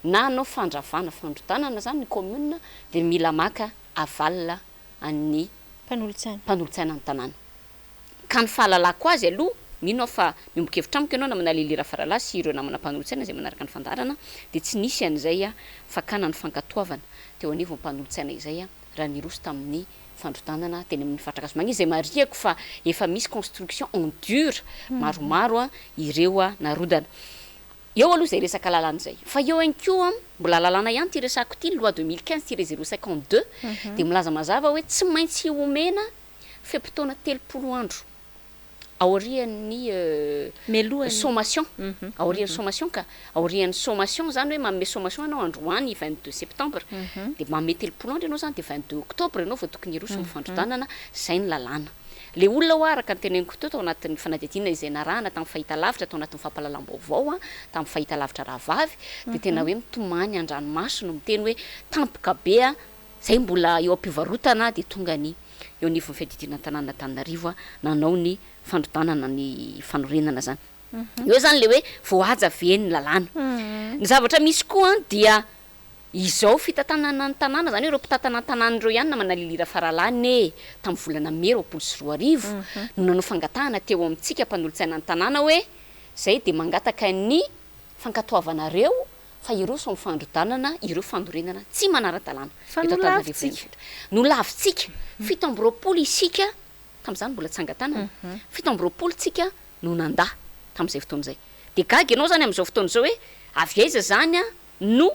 na anao fandravana fandrotanana zany ny commune dia mila maka avalina amin'ny mpanolontsaina ny tanàna ka ny fahalalako azy aloha mino fa miombokevitra amiko ianao namana lilira farala sy ireo namana mpanolontsaina izay manaraka ny fandarana dia tsy nisy an'izay fa kana ny fankatoavana teo anivo mpanolontsaina izay raha niroso tamin'ny fandrotanana teny amin'ny faritra Akazomanga izay mariako fa efa misy construction en dur maromaro ireo narodana eo aloha izay resaka lalàna izay fa eo ihany koa mbola lalàna ihany ty resako ty loi 2015-052 dia milaza mazava hoe tsy maintsy omena feim-potoana 3 andro aorian'ny melohany sommation aorian'ny sommation ka aorian'ny sommation zany hoe manome sommation anao androany 22 septembre de manome 3 andro ianao zany de 22 octobre ianao vao tokony hiroso ny fandrotanana zay ny lalàna le olona ho araka ny teneniko teo tao anatin'ny fanadidina izay narahana tamin'ny fahitalavitra tao anatin'ny fampahalalam-baovao a tamin'ny fahitalavitra rahavavy de tena hoe mitomany an-dranomasy no miteny hoe tampoka be a zay mbola eo am-pivarotana de tonga ny eo nivon'ny fiadidina tanàna Antananarivo nanao ny fandrotanana ny fanorenana zany eo zany le hoe voaja veny lalàna ny zavatra misy koa dia izao fitantanana ny tanàna zany hoe reo mpitatana ny tanàna reo ihany na manalilira faralany tamin'ny volana May 2024 no nanao fangatahana teo amintsika mpanolotsaina ny tanàna hoe zay de mangataka ny fankatoavanareo fa ireo so mifandrotanana ireo fandorenana tsy manara-dalàna no lavitsika 7 isika tam'izany mbola tsy angatana 7 tsika no nanda tam'izay fotoana zay de gagy ianao zany am'izao fotoana zao hoe avy aiza zany a no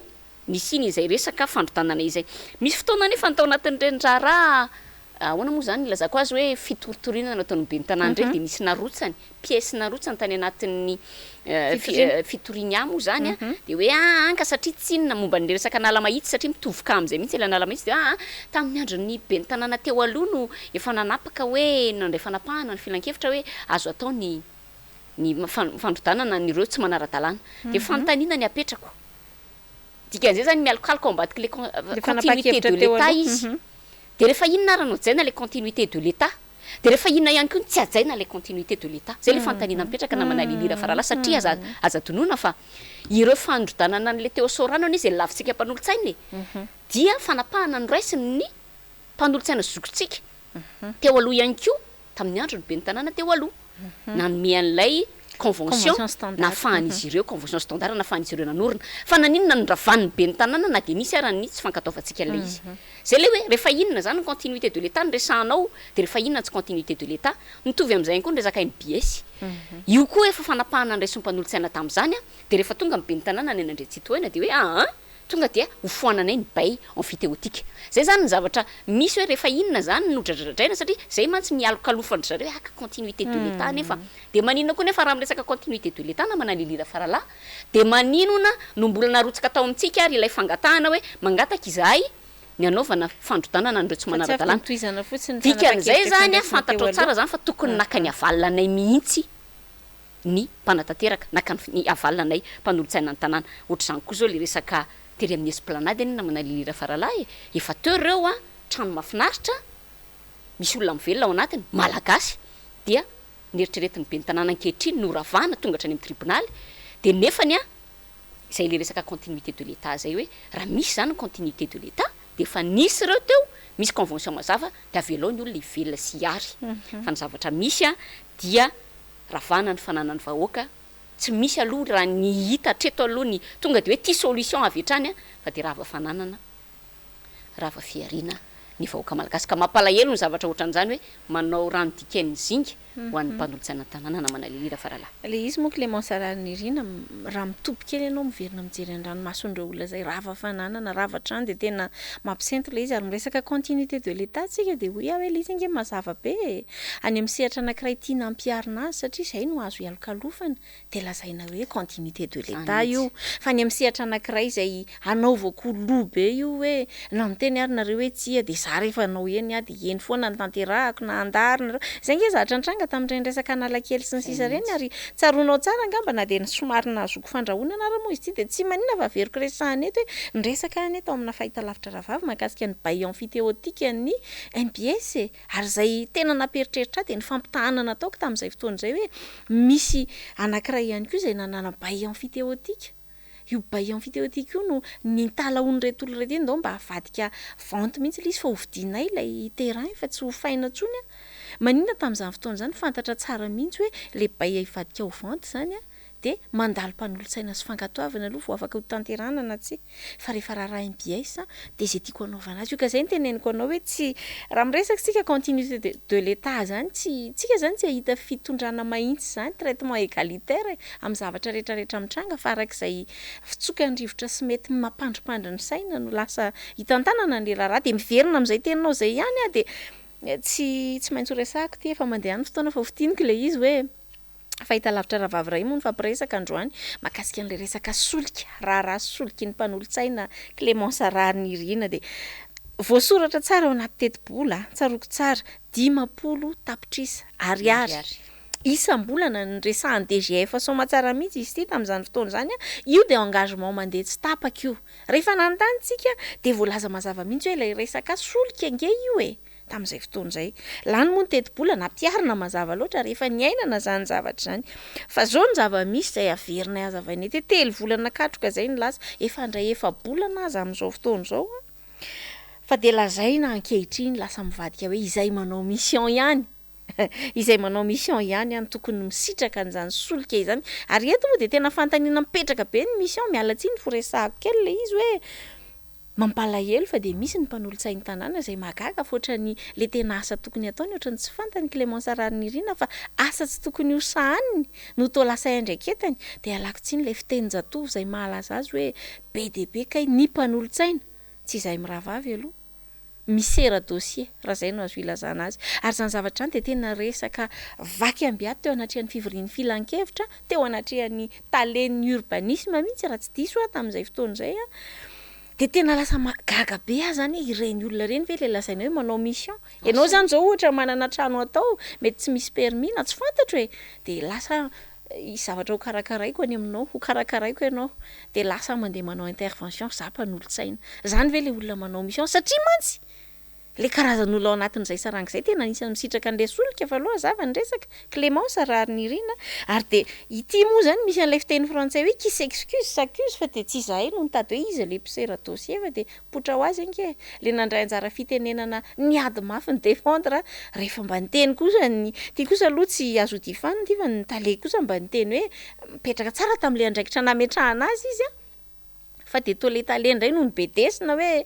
nisy iny izay resaka fandrotanana izay misy fotoana nefa tao anatin'ny rendrara ahoana moa zany lazako azy hoe fitoritoriana nataon'ny be ny tanàna regny de nisy narotsany pièce narotsany tany anatin'ny fitoriana moa zany a de hoe anka satria tsy inona momba ny resaka nala mahitsy satria mitovoka am'izay mihitsy ila nala mahitsy de tamin'ny andron'ny be ny tanàna teo aloha no efa nanapaka hoe nandray fanapahana ny filan-kevitra hoe azo atao ny fandrotanana nireo tsy manara-dalàna de fanontaniana ny apetrako dikan'izay zany mialokaloka ao ambadiky le continuité de l'état izy de rehefa inona ranao jaina le continuité de l'état de rehefa inona ihany koa tsy ajaina le continuité de l'état zay le fanontaniana mipetraka na manalilira farala satria aza tonoina fa ireo fandrotanana n'le teo sorano ny izay lavitsika mpanolotsaina dia fanapahana ny raisiny ny mpanolotsaina zokontsika teo aloha ihany koa tamin'ny andro ny be ny tanàna teo aloha nanome an'ilay convention nafahan'izy ireo convention standard nafahan'izy ireo nanorina fa naninona ny ravan'ny be ny tanàna na de nisy arany tsy fankataovantsika an'ilay izy zay le hoe rehefa inona zany ny continuité de l'état nyresahanao de rehefa inona tsy continuité de l'état mitovy am'izay koa ny resaka MBS io koa efa fanapahana ny raisym-panolotsaina tam'izany a de rehefa tonga am'be ny tanàna ny anandretsitoena de hoe tonga dia hofoananay ny bay amfiteotika zay zany ny zavatra misy hoe rehefa inona zany no dradradradraina satria zay mantsy mialokalofandry zareo aka continuité de l'état nefa de maninona koa nefa raha miresaka continuité de l'état na manalilira faralahy de maninona no mbola narotsaka tao amintsika ary ilay fangatahana hoe mangataka izahay ny anaovana fandrotanana andreo tsy manara-dalàna dikan'izay zany a fantatrao tsara zany fa tokony naka ny avalanay mihitsy ny mpanatanteraka naka ny avalanay mpanolotsaina ny tanàna ohatr'izany koa zao le resaka tery amin'ny esplanade na manalilira faralahy efa teo reo a trano mafinaritra misy olona mivelona ao anatiny malagasy dia nieritreretiny be ny tanàna ankehitriny no ravana tonga hatrany amin'ny tribonaly de nefany a izay le resaka continuité de l'état zay hoe raha misy zany continuité de l'état de efa nisy reo teo misy convention mazava de avelao ny olona ivelona sy hiary fa ny zavatra misy a dia ravana ny fananany vahoaka tsy misy aloha raha ny hita hatreto aloha ny tonga de hoe ty solution avy hatrany a fa de rava fananana rava fiarina ny vahoaka malagasy ka mampalahelo ny zavatra ohatran'izany hoe manao rano dikeny zinga ho an'ny mpanolotsaina tanàna na manalilira faralahy le izy moa Clémence Alarobia raha mitoby kely ianao miverina mijery an-dranomason'ireo olona zay rava fananana rava trano de tena mampisenty le izy ary miresaka continuité de l'état tsika de hoe hoe le izy nge mazava be any amin'ny sehatra anankiray tiana ampiarina azy satria zay no azo ialokalofana de lazaina hoe continuité de l'état io fa any amin'ny sehatra anankiray zay anaovako lo be io hoe na miteny ary nareo hoe tsia de za rehefa anao eny a de eny foana ny tanterahako na andarina zay nge zatra antranga tamin'ireny resaka analakely sy ny sisa reny ary tsaronao tsara angamba na de ny somary nazoko fandrahoana na raha moa izy ty de tsy maninona fa veriko resahany eto hoe nresaka any eto amina fahitalavitra rahavavy mahakasika ny bay amfiteotika ny MBS ary zay tena naperitreritra de ny fampitahana nataoko tamin'izay fotoana zay hoe misy anankiray ihany koa zay nanana bay amfiteotika io bay amfiteotika io no nitalaony reto olona reto ndao mba havadika vente mihitsy le izy fa hovidinay ilay terrain fa tsy ho faina tsony a maninona tamin'izany fotoana zany fantatra tsara mihitsy hoe le bay hivadika ho vente zany a de mandalo mpanolotsaina sy fankatoavana aloha vao afaka ho tanteranana tsy fa rehefa raha MBS de zay tiako anaovana azy io ka zay ny teneniko anao hoe tsy raha miresaka tsika continuité de l'état zany tsy tsika zany tsy ahita fitondrana mahitsy zany traitement égalitaire amin'ny zavatra rehetrarehetra mitranga fa arak'izay fitsoka ny rivotra sy mety mampandripandra ny saina no lasa hitantanana ny raharaha de miverina amin'izay teninao zay ihany a de Tsy maintsy resako ty efa mandeha any fotoana fa fitiniko le izy hoe fahita lavitra ravavy ray moa ny fampiresaka androany mahakasika an'le resaka solika raha solika ny mpanolotsaina Clémence Rarinirina de voasoratra tsara ao anaty teti-bola tsaroko tsara 10 tapitrisa ariary isam-bolana ny resahany DGF soma tsara mihitsy izy ity tamin'izany fotoana izany io de engagement mandeha tsy tapaka io rehefa nanontanytsika de voalaza mazava mihitsy hoe ilay resaka solika nge io tamin'izay fotoana izay lany moa ny teti-bola nampiarina mazava loatra rehefa niainana zany zavatra zany fa zao ny zava-misy izay averina azavany telo volana katroka zay ny lasa efa ndray bolana aza amin'izao fotoana izao fa de lazaina ankehitriny lasa mivadika hoe izay manao mission ihany izay manao mission ihany any tokony misitraka an'izany solika izany ary eto moa de tena fantaniana mipetraka be ny mission mialatsiny foresahako kely le izy hoe mampalahelo fa de misy ny mpanolotsainy tanàna izay mahagaga fotrany le tena asa tokony ataony ohatrany tsy fantany Clémence Rarinirina fa asa tsy tokony ho sahaniny no toa lasa ndraiketany de alakotsiny le fiteninjatovo izay mahalaza azy hoe be de be kay ny mpanolotsaina tsy izay miravavy aloha misera dossier raha zay no azo ilazana azy ary zany zavatra any de tena resaka vaky ambiaty teo anatrehan'ny fivorian'ny filan-kevitra teo anatrehan'ny talen'ny urbanisme mihitsy raha tsy diso tamin'izay fotoana izay de tena lasa gaga be azy zany ireny olona reny ve le lazaina hoe manao mission ianao zany zao ohatra manana trano atao mety tsy misy permis na tsy fantatro hoe de lasa zavatra ho karakaraiko any aminao ho karakaraiko ianao de lasa mandeha manao intervention za mpanolotsaina zany ve le olona manao mission satria mantsy le karazan'olona ao anatin'izay sarangizay tena anisany misitraka an'le solika fa aloha zava ny resaka Clémence Rarinirina ary de ity moa zany misy an'ilay fiteny frantsay hoe qui s'excuse s'accuse fa de tsy izahay no nitady hoe izy le mpisera dossier fa de potra ho azy ange le nandray anjara fitenenana niady mafy ny défendre rehefa mba niteny kosa ty kosa aloha tsy azo difany ty fa ny tale kosa mba niteny hoe mipetraka tsara tamin'le andraikitra nametrahana azy izy fa de toa le tale ndray no nibedesina hoe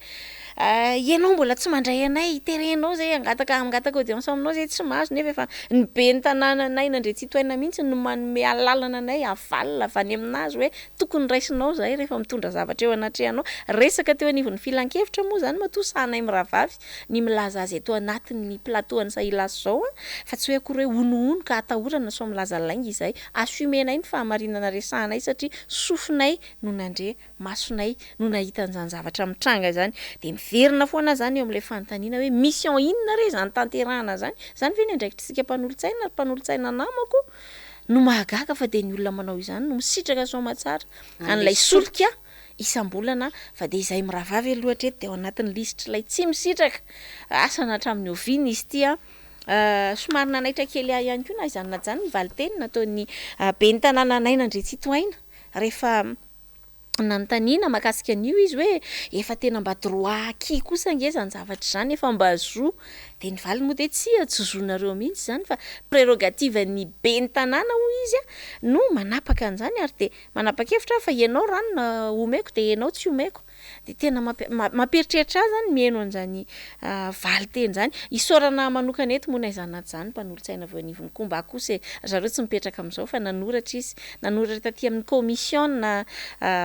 ianao mbola tsy mandray anay iterenao zay angataka audience aminao zay tsy mahazo nefa efa ny be ny tanànanay nandre tsy toaina mihitsy no manome alalana anay avalina avy any aminazy hoe tokony raisinao zahay rehefa mitondra zavatra eo anatrehanao resaka teo anivon'ny filan-kevitra moa zany matosanay miravavy ny milaza azy eto anatin'ny plateau an'ny Sahia Lasa Izao fa tsy hoe akory hoe ono ka atahorana so milaza lainga izay assumenay ny fahamarinana resahanay satria sofinay no nandre masonay no nahita an'izany zavatra mitranga zany de verina foana zany eo amin'ilay fanontaniana hoe mission inona re zany tanterahana zany ve ny andraikitritsika mpanolotsaina namako no mahagaga fa de ny olona manao izany no misitraka soma tsara an'ilay solika isam-bolana fa de izay miravavy aloha de ao anatin'ny lisitra ilay tsy misitraka asana hatramin'ny oviana izy ity somary nanaitra kely ihany koa na izany na zany ny valiteny nataon'ny be ny tanàna anay nandre tsy toaina rehefa nanontaniana mahakasika an'io izy hoe efa tena mba droit acquis kosa nge zany zavatra zany efa mba zo de ny valiny moa de tsy zonareo mihitsy zany fa prérogative ny be ny tanàna hoy izy no manapaka an'izany ary de manapa-kevitra fa ianao rano na omeko de ianao tsy omeko de tena mamperitreritra azy zany mihaino an'izany valiteny zany isaorana manokana eto moa na izany naty zany mpanolotsaina avy anivon'ny komba kosa zareo tsy mipetraka amin'izao fa nanoratra izy nanoratra taty amin'ny commission na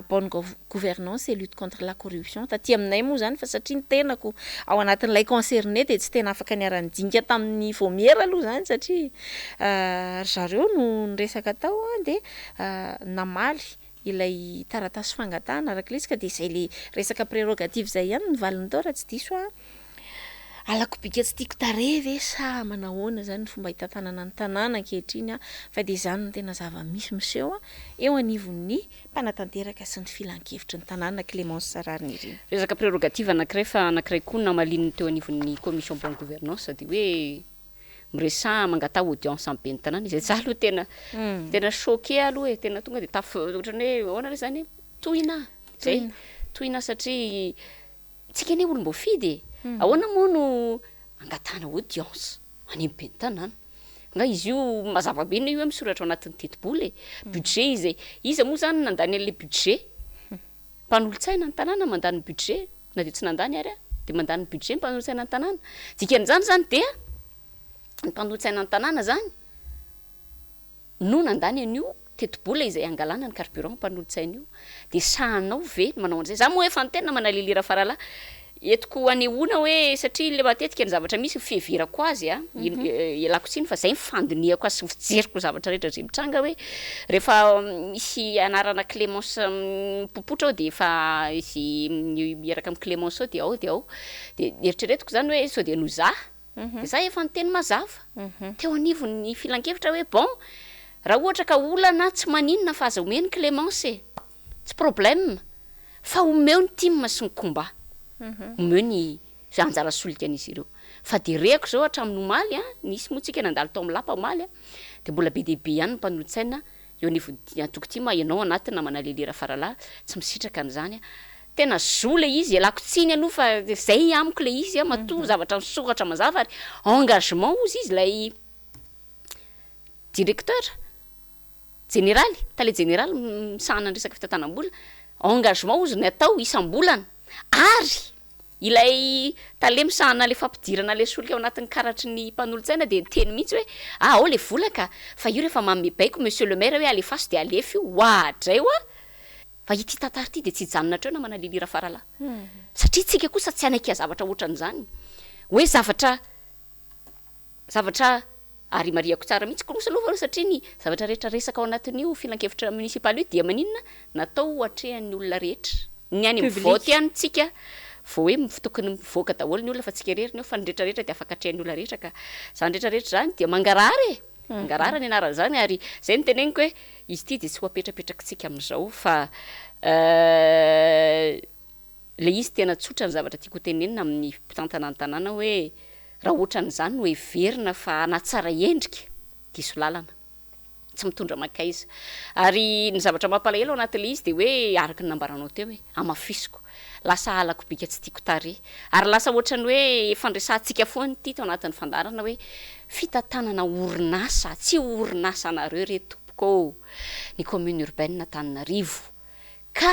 bonne gouvernance et lutte contre la corruption taty aminay moa zany fa satria ny tenako ao anatin'ilay concerné de tsy tena afaka niara-nidinika tamin'ny vomiera aloha zany satria zareo no niresaka tao de namaly ilay taratasy fangatahana arak'ilay ka de izay le resaka prérogative zay ihany ny valiny tao raha tsy diso alako bika tsy tiako tare ve sa manahoana zany ny fomba hitantanana ny tanàna ankehitriny fa de zany no tena zava-misy miseho eo anivon'ny mpanatanteraka sy ny filan-kevitry ny tanàna Clémence Rarinirina. Resaka prérogative anankiray koa namalininy teo anivon'ny commission bonne gouvernance de hoe miresaha mangataha audience amin'ny be ny tanàna izay za aloha tena choqué aloha tena tonga de ohatrany hoe ahoana re zany tohina zay tohina satria tsika ane olom-boafidy ahoana moa no angatahana audience any amin'ny be ny tanàna nga izy io mazava be io misoratra ao anatin'ny teti-bola budget izy moa zany nandany an'le budget mpanolotsaina ny tanàna mandany budget na de tsy nandany ary de mandany budget mpanolotsaina ny tanàna dikan'izany zany de ny mpanolotsaina ny tanàna zany no nandany an'io teti-bola izay angalana ny carburant mpanolotsaina io de sahanao ve manao an'izay za moa efa ny tena manalilira farala etiko anehoana hoe satria le matetika ny zavatra misy fihevirako azy a ialako tsiny fa zay mifandiniako azy sy fijeriko zavatra rehetra zay mitranga hoe rehefa misy anarana Clémence popotra ao de efa izy miaraka amin'ny Clémence ao de ao de eritreretiko zany hoe sao de nozaha de za efa niteny mazava teo anivon'ny filan-kevitra hoe bon raha ohatra ka olana tsy maninona fa aza omeny Clémence tsy problème fa omeo ny team sy ny combat omeo ny anjara solikan'izy ireo fa de reko zao hatramin'ny omaly a nisy motsika nandalo tao amin'ny lapa omaly a de mbola be de be ihany mpanolotsaina eo anivon'ny antoko ty ma ianao anaty namana lelera faralahy tsy misitraka an'izany a tena zo le izy ialako tsiny aloha fa zay amiko le izy a matoa zavatra misoratra mazava ary engagement ozy izy lay directeur généraly tale généraly misahana ny resaka fitantanam-bola engagement ozy ny atao isam-bolana ary ilay tale misahana le fampidirana le solika ao anatin'ny karatry ny mpanolotsaina de teny mihitsy hoe ao le volaka fa io rehefa mamebaiko monsieur le maire hoe alefasy de alefy io oadray oa fa ity tantara ty de tsy hijanona treo na manalilira faralahy satria tsika kosa tsy anaika zavatra ohatran'izany hoe zavatra ary mariako tsara mihitsy kosa aloha satria ny zavatra rehetra resaka ao anatin'io filan-kevitra municipaly io dia maninona natao atrehan'ny olona rehetra ny any mivoty ihany tsika vao hoe tokony mivoaka daholo ny olona fa tsika reriny eo fa ny rehetrarehetra de afaka atrehan'ny olona rehetra ka zany rehetrarehetra zany dia mangarary mangarara ny anarany zany ary zay ny teneniko hoe izy ty de tsy ho apetrapetraka amin'izao fa le izy tena tsotra ny zavatra tiako tenenina amin'ny mpitantanana hoe raha ohatran'izany no heverina fa anatsara endrika diso lalana tsy mitondra makaiza ary ny zavatra mampalahelo anatin'le izy de hoe araka ny nambaranao teo hoe amafisiko lasa alako bika tsy tiako tare ary lasa ohatrany hoe fandresantsika foany ty tao anatin'ny fandarana hoe fitantanana orinasa tsy orinasa anareo re tompoko ny commune urbaine Tananarivo ka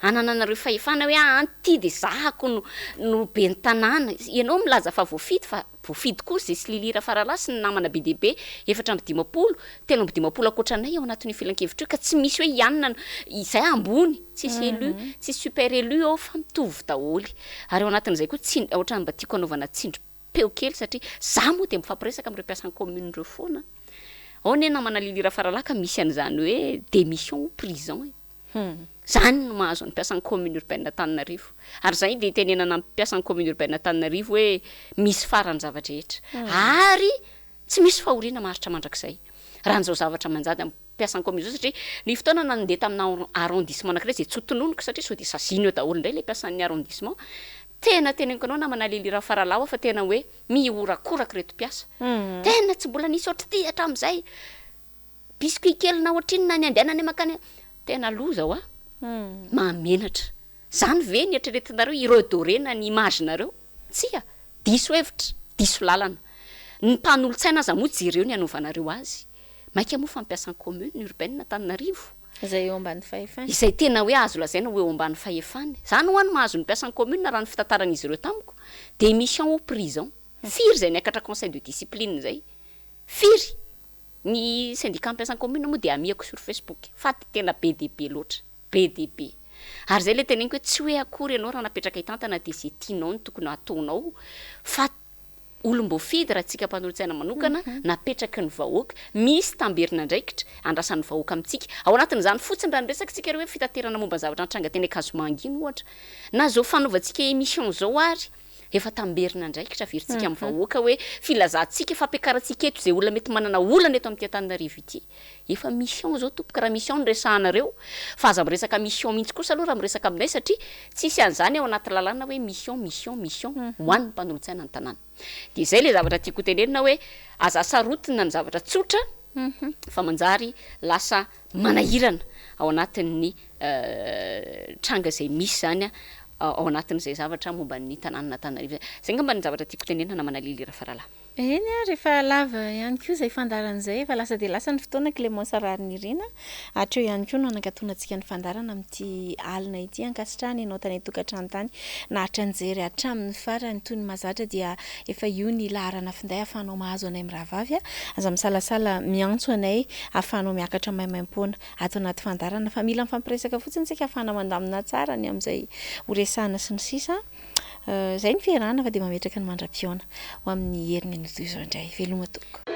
anananareo fahefana hoe anty de zahako no be ny tanàna ianao milaza fa voafidy kosa sy lilira faralahy sy ny namana be deaibe 720 320 akoatranay ao anatin'ny filan-kevitra io ka tsy misy hoe ianona izay ambony tsisy élu tsy super élu ao fa mitovy daholy ary ao anatin'izay koa tsy ohatrany mba tiako anaovana tsindry peo kely satria za moa de mifampiresaka amin'ireo mpiasan'ny commune reo foana ao ne namana lilira faralahy ka misy an'izany hoe démission ou prison zany no mahazo ny mpiasan'ny commune urbaine Tananarivo ary zay de tenenana mpiasan'ny commune urbaine Tananarivo hoe misy farany zavatra rehetra ary tsy misy fahoriana maharitra mandrakizay raha n'izao zavatra manjady amin'ny mpiasan'ny commune zao satria ny fotoana nandeha tamina arrondissement anankiray zay tsy tononoka satria sao de sasiny eo daholo indray le mpiasan'ny arrondissement tena teneniko anao namana lilira faralahy fa tena hoe mihorakoraka reto mpiasa tena tsy mbola nisy ohatry ty hatramin'izay biscuit kely na ohatrinona ny andehanany makany tena loza ao mahamenatra zany ve ny eritreretinareo iredorena ny imaginareo tsia diso hevitra diso lalana ny mpanolotsaina aza moa jereo ny anovanareo azy maika moa fampiasan'ny commune urbaine Tananarivo izay eo ambany fahefany izay tena hoe azo lazaina hoe eo ambany fahefany zany ho any mahazo ny mpiasan'ny commune raha ny fitantaran'izy ireo tamiko démission ou prison firy zay niakatra conseil de discipline zay firy ny syndicat mpiasan'ny commune moa de amiako sur Facebook fa tena be deaibe loatra be deaibe ary zay le teneniko hoe tsy hoe akory ianao raha napetraka hitantana de zay tianao ny tokony ataonao fa olom-boafidy raha tsika mpanolotsaina manokana napetraky ny vahoaka misy tamberina ndraikitra andrasan'ny vahoaka amintsika ao anatin'izany fotsiny raha nyresaka tsika hoe fitaterana momba zavatra antranga teny akazomangy iny ohatra na zao fanaovantsika émission zao ary efa tamberina ndraikitra virintsika amin'ny vahoaka hoe filazantsika fampiakarantsika eto zay olona mety manana olana eto amin'ny Tananarivo ity efa mission zao tompoko raha mission nresahanareo fa aza miresaka mission mihitsy kosa aloha raha miresaka aminay satria tsisy an'izany ao anaty lalàna hoe mission ho an'ny mpanolotsaina ny tanàna de zay le zavatra tiako tenenina hoe aza sarotina ny zavatra tsotra fa manjary lasa manahirana ao anatin'ny tranga zay misy zany ao anatin'izay zavatra momba ny tanàna Tananarivo zay ngamba ny zavatra tiako tenenina na manalilira faralahy eny rehefa lava ihany koa zay fandaran'izay efa lasa de lasa ny fotoana Clémence rariny irina hatreo ihany koa no anangatonantsika ny fandarana amin'ity alina ity ankasitrahany ianao tany tokantrano tany na hatranjery hatramin'ny farany toy ny mazatra dia efa io ny laharana finday ahafahanao mahazo anay mirahavavy aza misalasala miantso anay ahafahanao miakatra maimaim-poana ato anaty fandarana fa mila mifampiresaka fotsiny tsika ahafahana mandamina tsara ny amin'izay horesahana sy ny sisa Zay ny fiarahana fa dia mametraka ny mandra-pioana ho amin'ny herin'ny an'izao indray veloma toko.